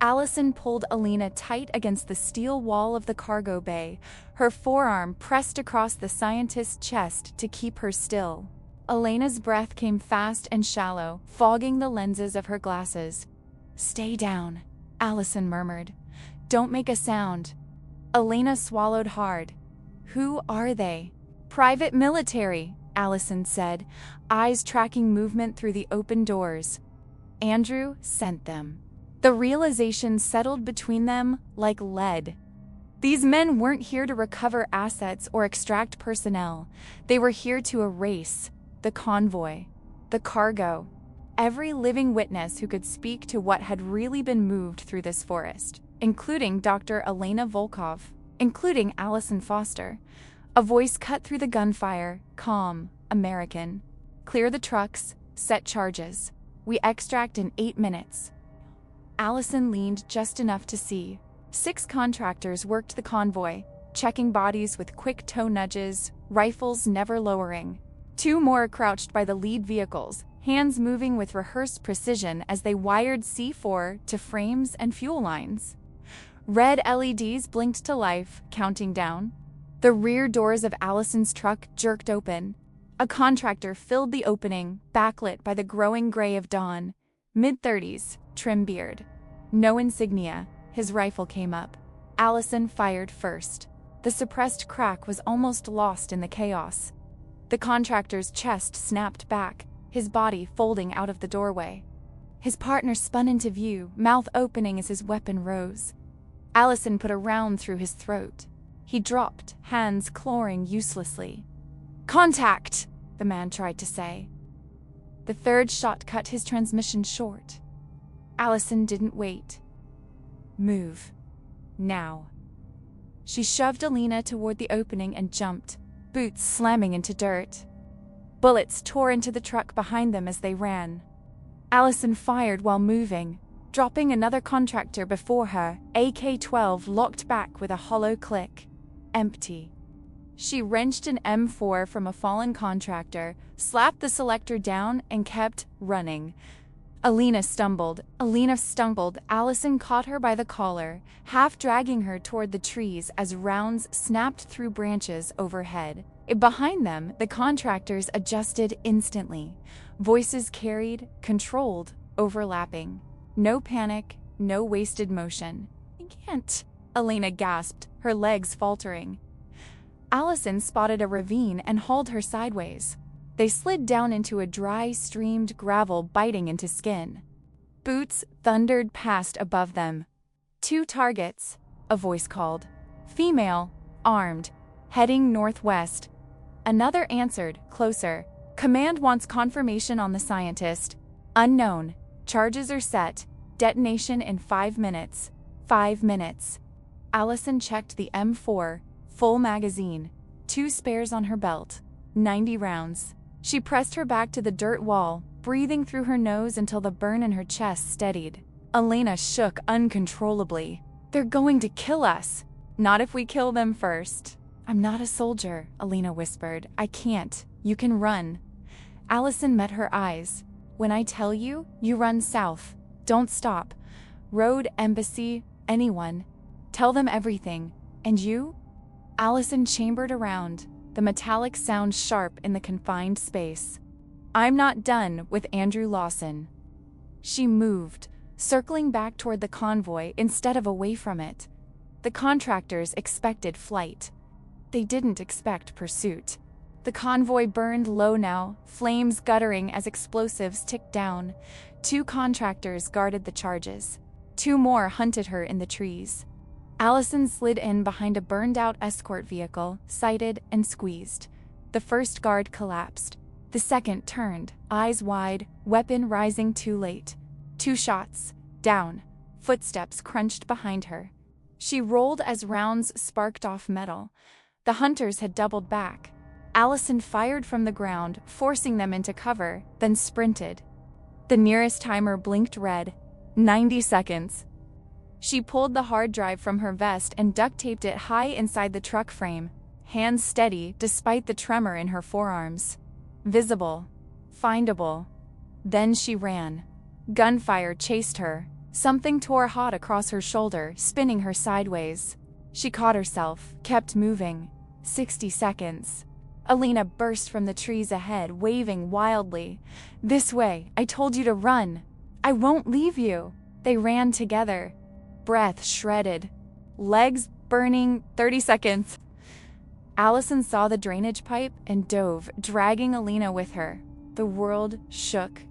Allison pulled Elena tight against the steel wall of the cargo bay, her forearm pressed across the scientist's chest to keep her still. Elena's breath came fast and shallow, fogging the lenses of her glasses. "Stay down," Allison murmured. "Don't make a sound." Elena swallowed hard. "Who are they?" "Private military," Allison said, eyes tracking movement through the open doors. "Andrew sent them." The realization settled between them like lead. These men weren't here to recover assets or extract personnel. They were here to erase the convoy, the cargo, every living witness who could speak to what had really been moved through this forest, including Dr. Elena Volkov, including Allison Foster. A voice cut through the gunfire, calm, American. "Clear the trucks, set charges. We extract in 8 minutes." Allison leaned just enough to see. 6 contractors worked the convoy, checking bodies with quick toe nudges, rifles never lowering. 2 more crouched by the lead vehicles, hands moving with rehearsed precision as they wired C4 to frames and fuel lines. Red LEDs blinked to life, counting down. The rear doors of Allison's truck jerked open. A contractor filled the opening, backlit by the growing gray of dawn. Mid-30s, trim beard. No insignia, his rifle came up. Allison fired first. The suppressed crack was almost lost in the chaos. The contractor's chest snapped back, his body folding out of the doorway. His partner spun into view, mouth opening as his weapon rose. Allison put a round through his throat. He dropped, hands clawing uselessly. "Contact!" the man tried to say. The 3rd shot cut his transmission short. Allison didn't wait. "Move. Now." She shoved Elena toward the opening and jumped, boots slamming into dirt. Bullets tore into the truck behind them as they ran. Allison fired while moving, dropping another contractor before her, AK-12 locked back with a hollow click. Empty. She wrenched an M4 from a fallen contractor, slapped the selector down, and kept running. Elena stumbled. Allison caught her by the collar, half dragging her toward the trees as rounds snapped through branches overhead. Behind them, the contractors adjusted instantly. Voices carried, controlled, overlapping. No panic, no wasted motion. "I can't," Elena gasped, her legs faltering. Allison spotted a ravine and hauled her sideways. They slid down into a dry, streamed gravel biting into skin. Boots thundered past above them. 2 targets, a voice called. Female, armed, heading northwest. Another answered, closer. Command wants confirmation on the scientist. Unknown. Charges are set. Detonation in 5 minutes. 5 minutes. Allison checked the M4, full magazine. 2 spares on her belt. 90 rounds. She pressed her back to the dirt wall, breathing through her nose until the burn in her chest steadied. Elena shook uncontrollably. They're going to kill us. Not if we kill them first. I'm not a soldier, Elena whispered. I can't. You can run. Allison met her eyes. When I tell you, you run south. Don't stop. Road, embassy, anyone. Tell them everything. And you? Allison chambered around, the metallic sound sharp in the confined space. I'm not done with Andrew Lawson. She moved, circling back toward the convoy instead of away from it. The contractors expected flight. They didn't expect pursuit. The convoy burned low now, flames guttering as explosives ticked down. 2 contractors guarded the charges. 2 more hunted her in the trees. Allison slid in behind a burned-out escort vehicle, sighted and squeezed. The first guard collapsed. The second turned, eyes wide, weapon rising too late. 2 shots. Down. Footsteps crunched behind her. She rolled as rounds sparked off metal. The hunters had doubled back. Allison fired from the ground, forcing them into cover, then sprinted. The nearest timer blinked red. 90 seconds. She pulled the hard drive from her vest and duct-taped it high inside the truck frame, hands steady despite the tremor in her forearms. Visible. Findable. Then she ran. Gunfire chased her. Something tore hot across her shoulder, spinning her sideways. She caught herself, kept moving. 60 seconds. Elena burst from the trees ahead, waving wildly. This way, I told you to run. I won't leave you. They ran together. Breath shredded. Legs burning. 30 seconds. Allison saw the drainage pipe and dove, dragging Elena with her. The world shook.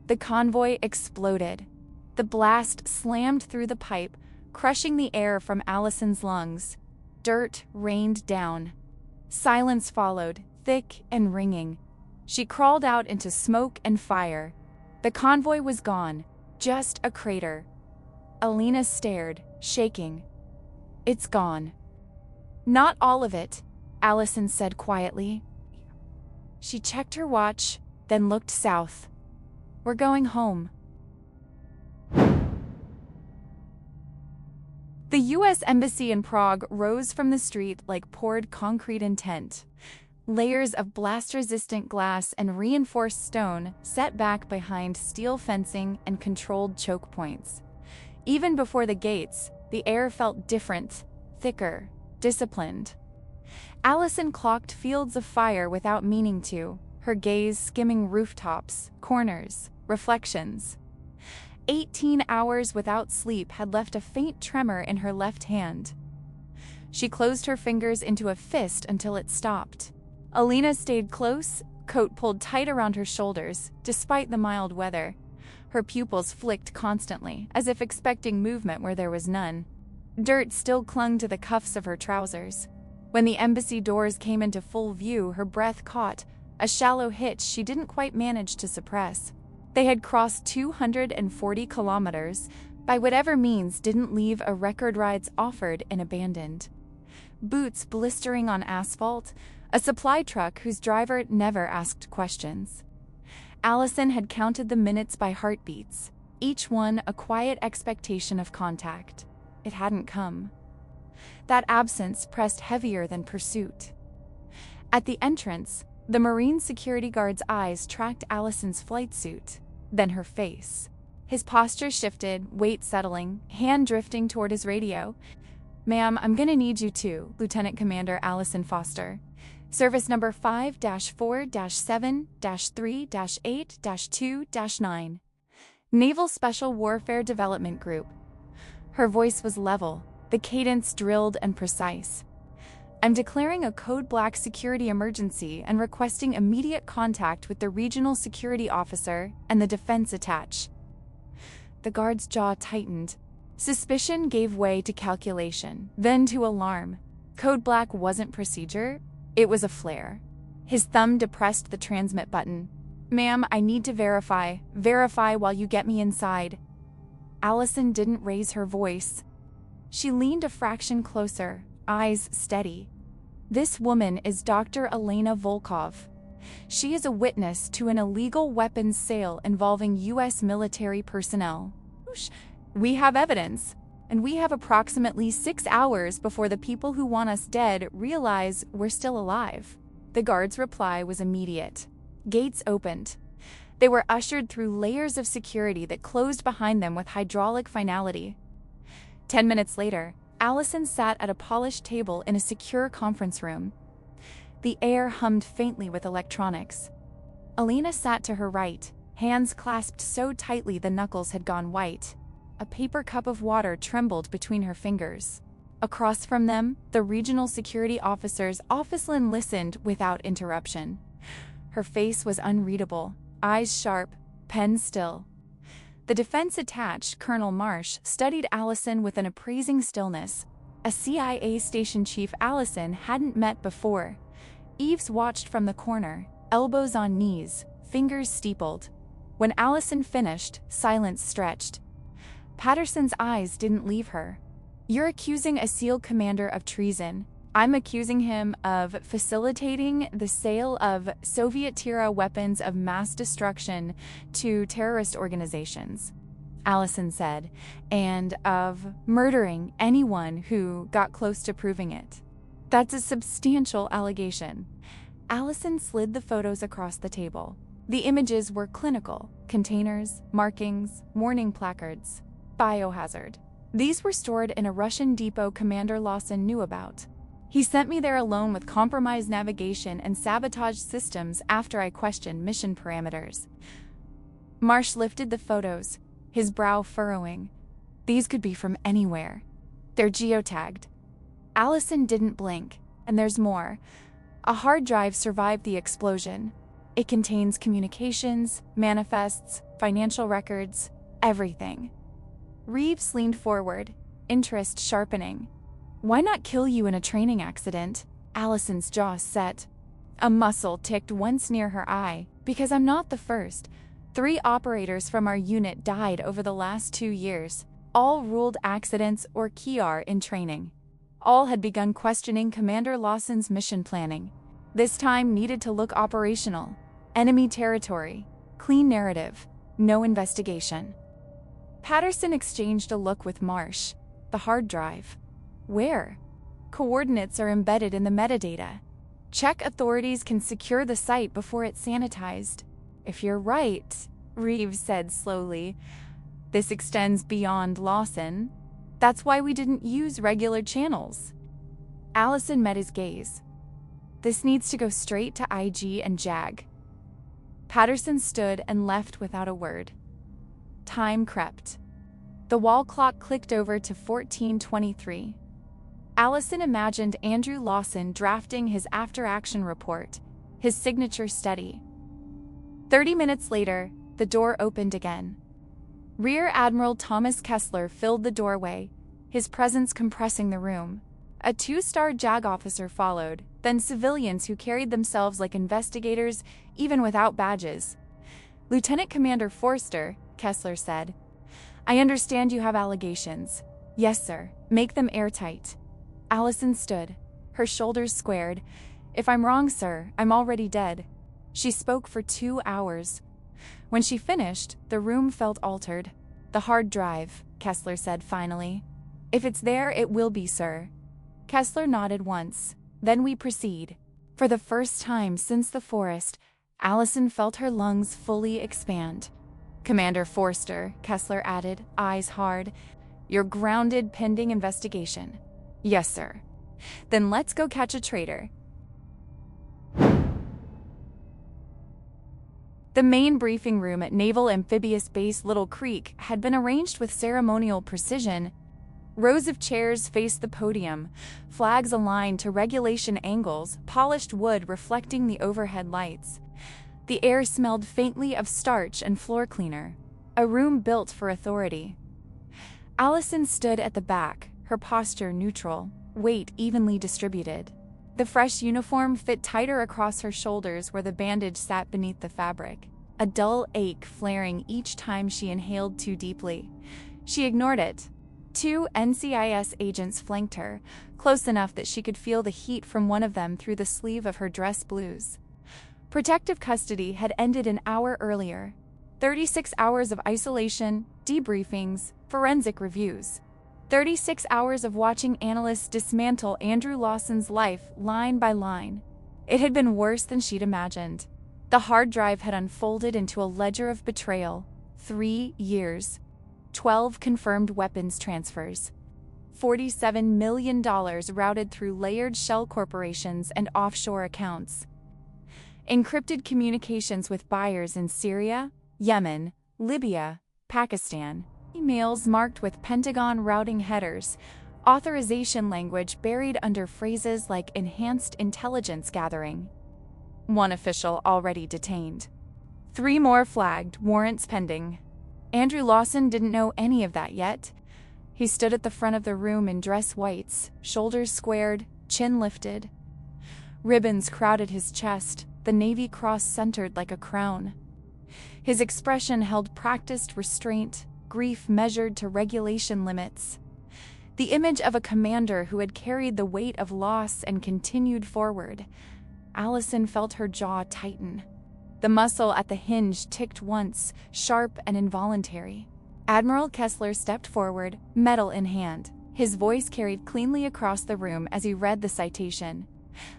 The convoy exploded. The blast slammed through the pipe, crushing the air from Allison's lungs. Dirt rained down. Silence followed, thick and ringing. She crawled out into smoke and fire. The convoy was gone, just a crater. Elena stared, shaking. It's gone. Not all of it, Allison said quietly. She checked her watch, then looked south. We're going home. The U.S. Embassy in Prague rose from the street like poured concrete in tent. Layers of blast-resistant glass and reinforced stone set back behind steel fencing and controlled choke points. Even before the gates, the air felt different, thicker, disciplined. Allison clocked fields of fire without meaning to, her gaze skimming rooftops, corners, reflections. 18 hours without sleep had left a faint tremor in her left hand. She closed her fingers into a fist until it stopped. Elena stayed close, coat pulled tight around her shoulders, despite the mild weather. Her pupils flicked constantly, as if expecting movement where there was none. Dirt still clung to the cuffs of her trousers. When the embassy doors came into full view, her breath caught, a shallow hitch she didn't quite manage to suppress. They had crossed 240 kilometers, by whatever means didn't leave a record rides offered and abandoned. Boots blistering on asphalt, a supply truck whose driver never asked questions. Allison had counted the minutes by heartbeats, each one a quiet expectation of contact. It hadn't come. That absence pressed heavier than pursuit. At the entrance, the Marine security guard's eyes tracked Allison's flight suit, then her face. His posture shifted, weight settling, hand drifting toward his radio. Ma'am, I'm gonna need you too, Lieutenant Commander Allison Foster. Service number 5-4-7-3-8-2-9. Naval Special Warfare Development Group. Her voice was level, the cadence drilled and precise. I'm declaring a Code Black security emergency and requesting immediate contact with the regional security officer and the defense attaché. The guard's jaw tightened. Suspicion gave way to calculation, then to alarm. Code Black wasn't procedure, it was a flare. His thumb depressed the transmit button. "Ma'am, I need to verify. Verify while you get me inside." Allison didn't raise her voice. She leaned a fraction closer, eyes steady. "This woman is Dr. Elena Volkov. She is a witness to an illegal weapons sale involving U.S. military personnel. We have evidence, and we have approximately 6 hours before the people who want us dead realize we're still alive." The guard's reply was immediate. Gates opened. They were ushered through layers of security that closed behind them with hydraulic finality. 10 minutes later, Allison sat at a polished table in a secure conference room. The air hummed faintly with electronics. Elena sat to her right, hands clasped so tightly the knuckles had gone white. A paper cup of water trembled between her fingers. Across from them, the regional security officer's officeman listened without interruption. Her face was unreadable, eyes sharp, pen still. The defense attached, Colonel Marsh, studied Allison with an appraising stillness. A CIA station chief Allison hadn't met before. Eves watched from the corner, elbows on knees, fingers steepled. When Allison finished, silence stretched. Patterson's eyes didn't leave her. "You're accusing a SEAL commander of treason. I'm accusing him of facilitating the sale of Soviet-era weapons of mass destruction to terrorist organizations," Allison said, "and of murdering anyone who got close to proving it. That's a substantial allegation." Allison slid the photos across the table. The images were clinical: containers, markings, warning placards. Biohazard. These were stored in a Russian depot Commander Lawson knew about. "He sent me there alone with compromised navigation and sabotage systems after I questioned mission parameters." Marsh lifted the photos, his brow furrowing. "These could be from anywhere. They're geotagged." Allison didn't blink, and there's more. A hard drive survived the explosion. It contains communications, manifests, financial records, everything. Reeves leaned forward, interest sharpening. "Why not kill you in a training accident?" Allison's jaw set. A muscle ticked once near her eye. "Because I'm not the first. 3 operators from our unit died over the last 2 years, all ruled accidents or KIAR in training. All had begun questioning Commander Lawson's mission planning. This time needed to look operational. Enemy territory, clean narrative, no investigation." Patterson exchanged a look with Marsh. "The hard drive. Where?" "Coordinates are embedded in the metadata. Czech authorities can secure the site before it's sanitized." "If you're right," Reeves said slowly, "this extends beyond Lawson. That's why we didn't use regular channels." Allison met his gaze. "This needs to go straight to IG and JAG." Patterson stood and left without a word. Time crept. The wall clock clicked over to 14:23. Allison imagined Andrew Lawson drafting his after-action report, his signature steady. 30 minutes later, the door opened again. Rear Admiral Thomas Kessler filled the doorway, his presence compressing the room. A 2-star JAG officer followed, then civilians who carried themselves like investigators even without badges. "Lieutenant Commander Forster," Kessler said, "I understand you have allegations." "Yes, sir. Make them airtight." Allison stood, her shoulders squared. "If I'm wrong, sir, I'm already dead." She spoke for 2 hours. When she finished, the room felt altered. "The hard drive," Kessler said finally. "If it's there, it will be, sir." Kessler nodded once. "Then we proceed." For the first time since the forest, Allison felt her lungs fully expand. "Commander Forster," Kessler added, eyes hard, "you're grounded pending investigation." "Yes, sir." "Then let's go catch a traitor." The main briefing room at Naval Amphibious Base Little Creek had been arranged with ceremonial precision. Rows of chairs faced the podium, flags aligned to regulation angles, polished wood reflecting the overhead lights. The air smelled faintly of starch and floor cleaner, a room built for authority. Allison stood at the back, her posture neutral, weight evenly distributed. The fresh uniform fit tighter across her shoulders where the bandage sat beneath the fabric, a dull ache flaring each time she inhaled too deeply. She ignored it. 2 NCIS agents flanked her, close enough that she could feel the heat from one of them through the sleeve of her dress blues. Protective custody had ended an hour earlier. 36 hours of isolation, debriefings, forensic reviews. 36 hours of watching analysts dismantle Andrew Lawson's life line by line. It had been worse than she'd imagined. The hard drive had unfolded into a ledger of betrayal. 3 years. 12 confirmed weapons transfers. $47 million routed through layered shell corporations and offshore accounts. Encrypted communications with buyers in Syria, Yemen, Libya, Pakistan. Emails marked with Pentagon routing headers, authorization language buried under phrases like enhanced intelligence gathering. 1 official already detained. 3 more flagged, warrants pending. Andrew Lawson didn't know any of that yet. He stood at the front of the room in dress whites, shoulders squared, chin lifted. Ribbons crowded his chest, the Navy cross centered like a crown. His expression held practiced restraint, grief measured to regulation limits. The image of a commander who had carried the weight of loss and continued forward. Allison felt her jaw tighten. The muscle at the hinge ticked once, sharp and involuntary. Admiral Kessler stepped forward, medal in hand. His voice carried cleanly across the room as he read the citation.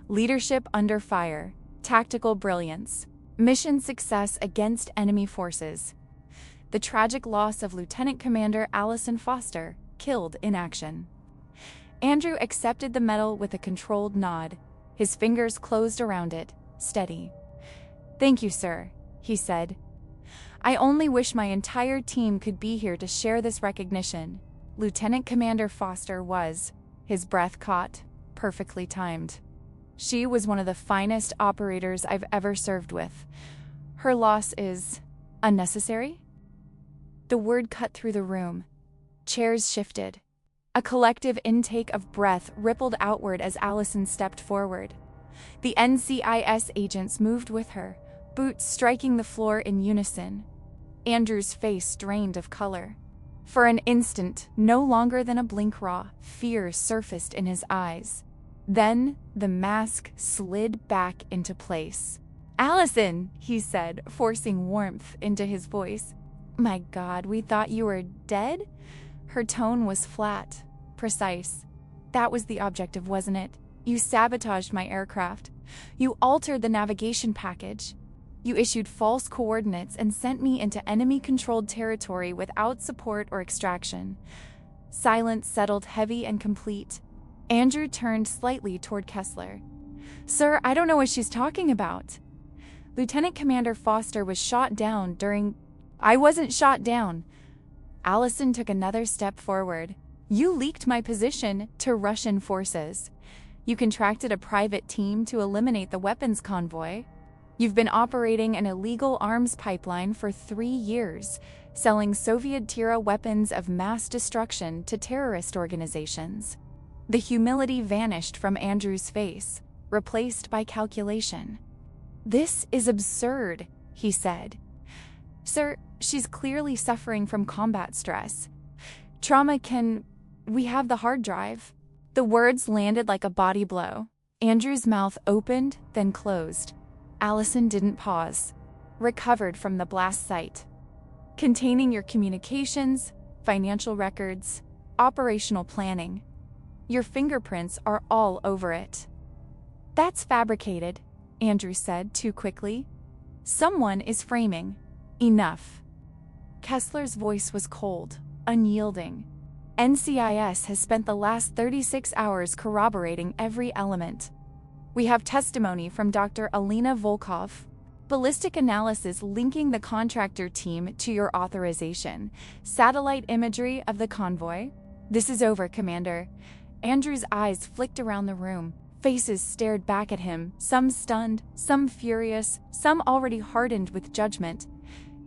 Leadership under fire, tactical brilliance, mission success against enemy forces. The tragic loss of Lieutenant Commander Allison Foster, killed in action. Andrew accepted the medal with a controlled nod. His fingers closed around it, steady. "Thank you, sir," he said. "I only wish my entire team could be here to share this recognition." Lieutenant Commander Foster was, his breath caught, perfectly timed. She was one of the finest operators I've ever served with. Her loss is unnecessary? The word cut through the room. Chairs shifted. A collective intake of breath rippled outward as Allison stepped forward. The NCIS agents moved with her, boots striking the floor in unison. Andrew's face drained of color. For an instant, no longer than a blink raw, fear surfaced in his eyes. Then, the mask slid back into place. "Allison," he said, forcing warmth into his voice. "My God, we thought you were dead?" Her tone was flat, precise. "That was the objective, wasn't it? You sabotaged my aircraft. You altered the navigation package. You issued false coordinates and sent me into enemy-controlled territory without support or extraction." Silence settled heavy and complete. Andrew turned slightly toward Kessler. "Sir, I don't know what she's talking about." "Lieutenant Commander Foster was shot down during—" "I wasn't shot down." Allison took another step forward. "You leaked my position to Russian forces. You contracted a private team to eliminate the weapons convoy. You've been operating an illegal arms pipeline for 3 years, selling Soviet-era weapons of mass destruction to terrorist organizations." The humility vanished from Andrew's face, replaced by calculation. "This is absurd," he said. "Sir, she's clearly suffering from combat stress. Trauma can... We have the hard drive." The words landed like a body blow. Andrew's mouth opened, then closed. Allison didn't pause. "Recovered from the blast site. Containing your communications, financial records, operational planning. Your fingerprints are all over it." "That's fabricated," Andrew said too quickly. "Someone is framing." "Enough." Kessler's voice was cold, unyielding. "NCIS has spent the last 36 hours corroborating every element. We have testimony from Dr. Alina Volkov, ballistic analysis linking the contractor team to your authorization, satellite imagery of the convoy." "This is over, Commander." Andrew's eyes flicked around the room. Faces stared back at him, some stunned, some furious, some already hardened with judgment.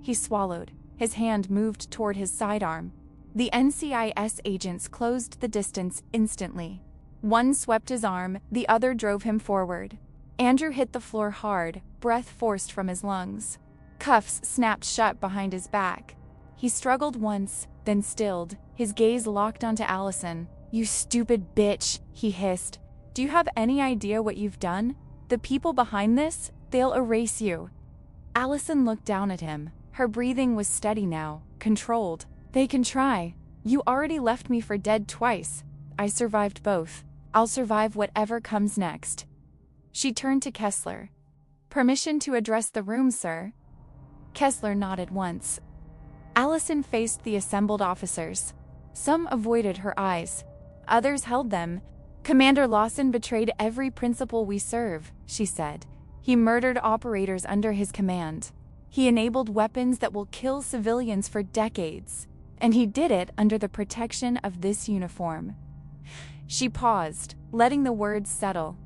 He swallowed. His hand moved toward his sidearm. The NCIS agents closed the distance instantly. One swept his arm, the other drove him forward. Andrew hit the floor hard, breath forced from his lungs. Cuffs snapped shut behind his back. He struggled once, then stilled, his gaze locked onto Allison. "You stupid bitch," he hissed. "Do you have any idea what you've done? The people behind this, they'll erase you." Allison looked down at him. Her breathing was steady now, controlled. "They can try. You already left me for dead twice. I survived both. I'll survive whatever comes next." She turned to Kessler. "Permission to address the room, sir?" Kessler nodded once. Allison faced the assembled officers. Some avoided her eyes. Others held them. "Commander Lawson betrayed every principle we serve," she said. "He murdered operators under his command. He enabled weapons that will kill civilians for decades. And he did it under the protection of this uniform." She paused, letting the words settle.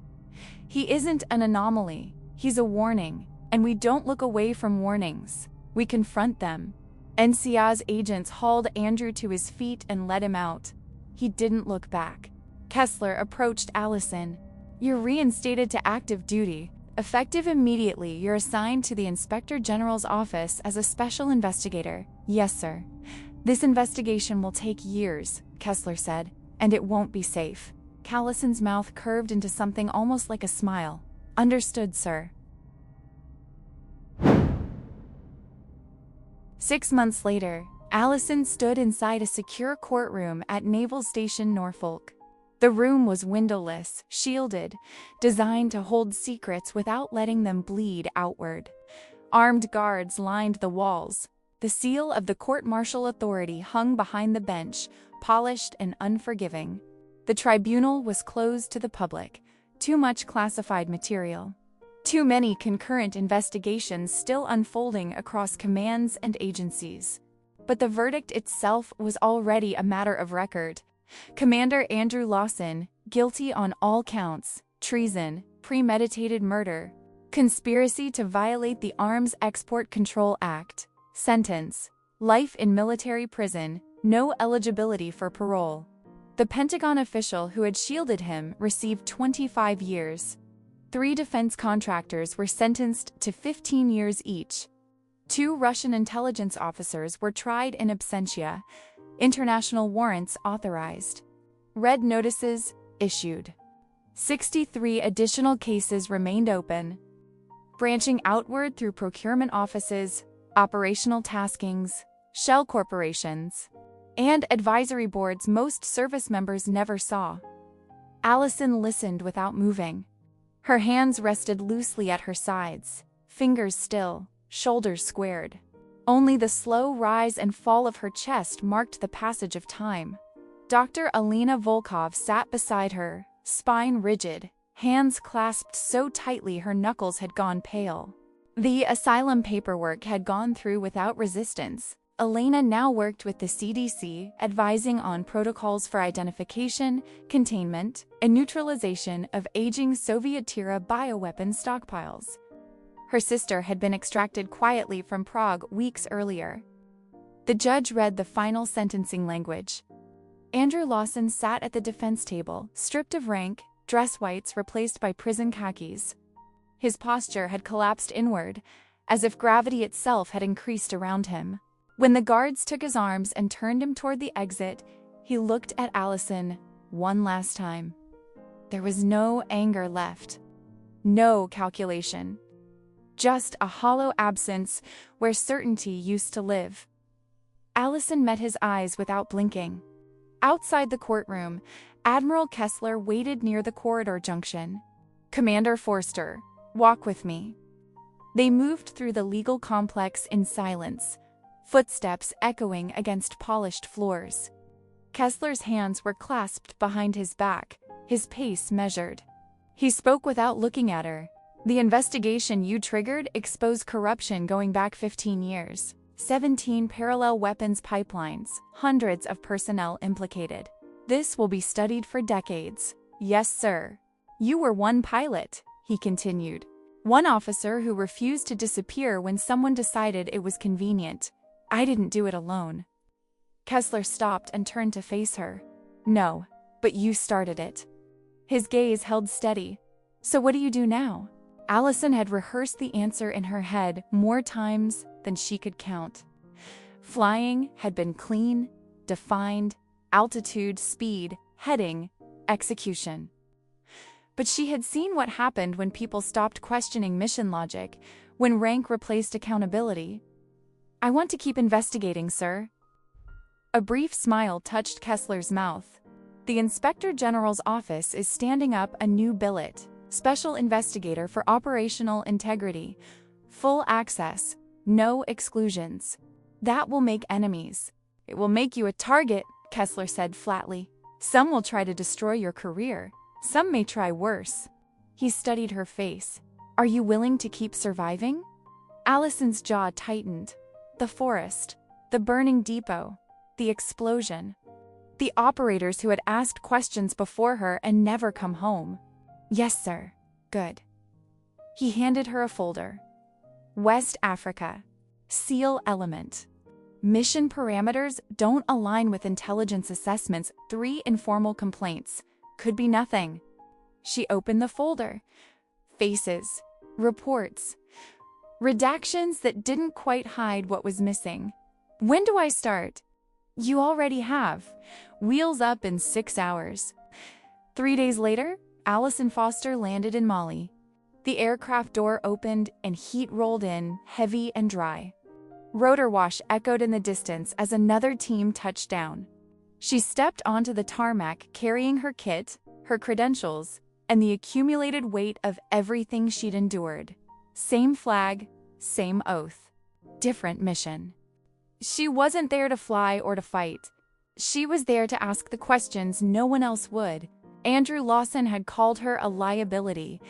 "He isn't an anomaly. He's a warning. And we don't look away from warnings. We confront them." NCIS agents hauled Andrew to his feet and led him out. He didn't look back. Kessler approached Allison. "You're reinstated to active duty. Effective immediately, you're assigned to the Inspector General's office as a special investigator." "Yes, sir." "This investigation will take years," Kessler said, "and it won't be safe." Allison's mouth curved into something almost like a smile. "Understood, sir." 6 months later, Allison stood inside a secure courtroom at Naval Station Norfolk. The room was windowless, shielded, designed to hold secrets without letting them bleed outward. Armed guards lined the walls. The seal of the court-martial authority hung behind the bench, polished and unforgiving. The tribunal was closed to the public. Too much classified material. Too many concurrent investigations still unfolding across commands and agencies. But the verdict itself was already a matter of record. Commander Andrew Lawson, guilty on all counts: treason, premeditated murder, conspiracy to violate the Arms Export Control Act. Sentence: life in military prison, no eligibility for parole. The Pentagon official who had shielded him received 25 years. 3 defense contractors were sentenced to 15 years each. 2 Russian intelligence officers were tried in absentia. International warrants authorized. Red notices issued. 63 additional cases remained open, branching outward through procurement offices, operational taskings, shell corporations, and advisory boards most service members never saw. Allison listened without moving. Her hands rested loosely at her sides, fingers still, shoulders squared. Only the slow rise and fall of her chest marked the passage of time. Dr. Alina Volkov sat beside her, spine rigid, hands clasped so tightly her knuckles had gone pale. The asylum paperwork had gone through without resistance. Elena now worked with the CDC, advising on protocols for identification, containment, and neutralization of aging Soviet-era bioweapon stockpiles. Her sister had been extracted quietly from Prague weeks earlier. The judge read the final sentencing language. Andrew Lawson sat at the defense table, stripped of rank, dress whites replaced by prison khakis. His posture had collapsed inward, as if gravity itself had increased around him. When the guards took his arms and turned him toward the exit, he looked at Allison one last time. There was no anger left. No calculation. Just a hollow absence where certainty used to live. Allison met his eyes without blinking. Outside the courtroom, Admiral Kessler waited near the corridor junction. "Commander Forster, walk with me." They moved through the legal complex in silence, footsteps echoing against polished floors. Kessler's hands were clasped behind his back, his pace measured. He spoke without looking at her. "The investigation you triggered exposed corruption going back 15 years. 17 parallel weapons pipelines, hundreds of personnel implicated. This will be studied for decades." "Yes, sir." "You were one pilot," he continued. "One officer who refused to disappear when someone decided it was convenient. I didn't do it alone." Kessler stopped and turned to face her. No, but you started it. His gaze held steady. So what do you do now? Allison had rehearsed the answer in her head more times than she could count. Flying had been clean, defined, altitude, speed, heading, execution. But she had seen what happened when people stopped questioning mission logic, when rank replaced accountability. I want to keep investigating, sir. A brief smile touched Kessler's mouth. The Inspector General's office is standing up a new billet, Special Investigator for Operational Integrity. Full access, no exclusions. That will make enemies. It will make you a target, Kessler said flatly. Some will try to destroy your career. Some may try worse. He studied her face. Are you willing to keep surviving? Allison's jaw tightened. The forest, the burning depot, the explosion. The operators who had asked questions before her and never come home. Yes, sir. Good. He handed her a folder. West Africa. SEAL element. Mission parameters don't align with intelligence assessments. 3 informal complaints. Could be nothing. She opened the folder. Faces. Reports. Redactions that didn't quite hide what was missing. When do I start? You already have. Wheels up in 6 hours. 3 days later, Allison Foster landed in Mali. The aircraft door opened and heat rolled in, heavy and dry. Rotor wash echoed in the distance as another team touched down. She stepped onto the tarmac carrying her kit, her credentials, and the accumulated weight of everything she'd endured. Same flag, same oath. Different mission. She wasn't there to fly or to fight. She was there to ask the questions no one else would. Andrew Lawson had called her a liability.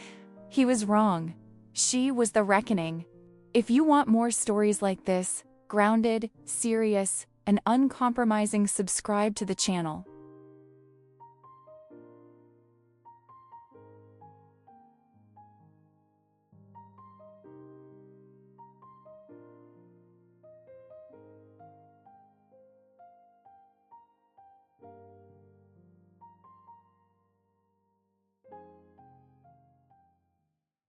He was wrong. She was the reckoning. If you want more stories like this, grounded, serious, and uncompromising, subscribe to the channel.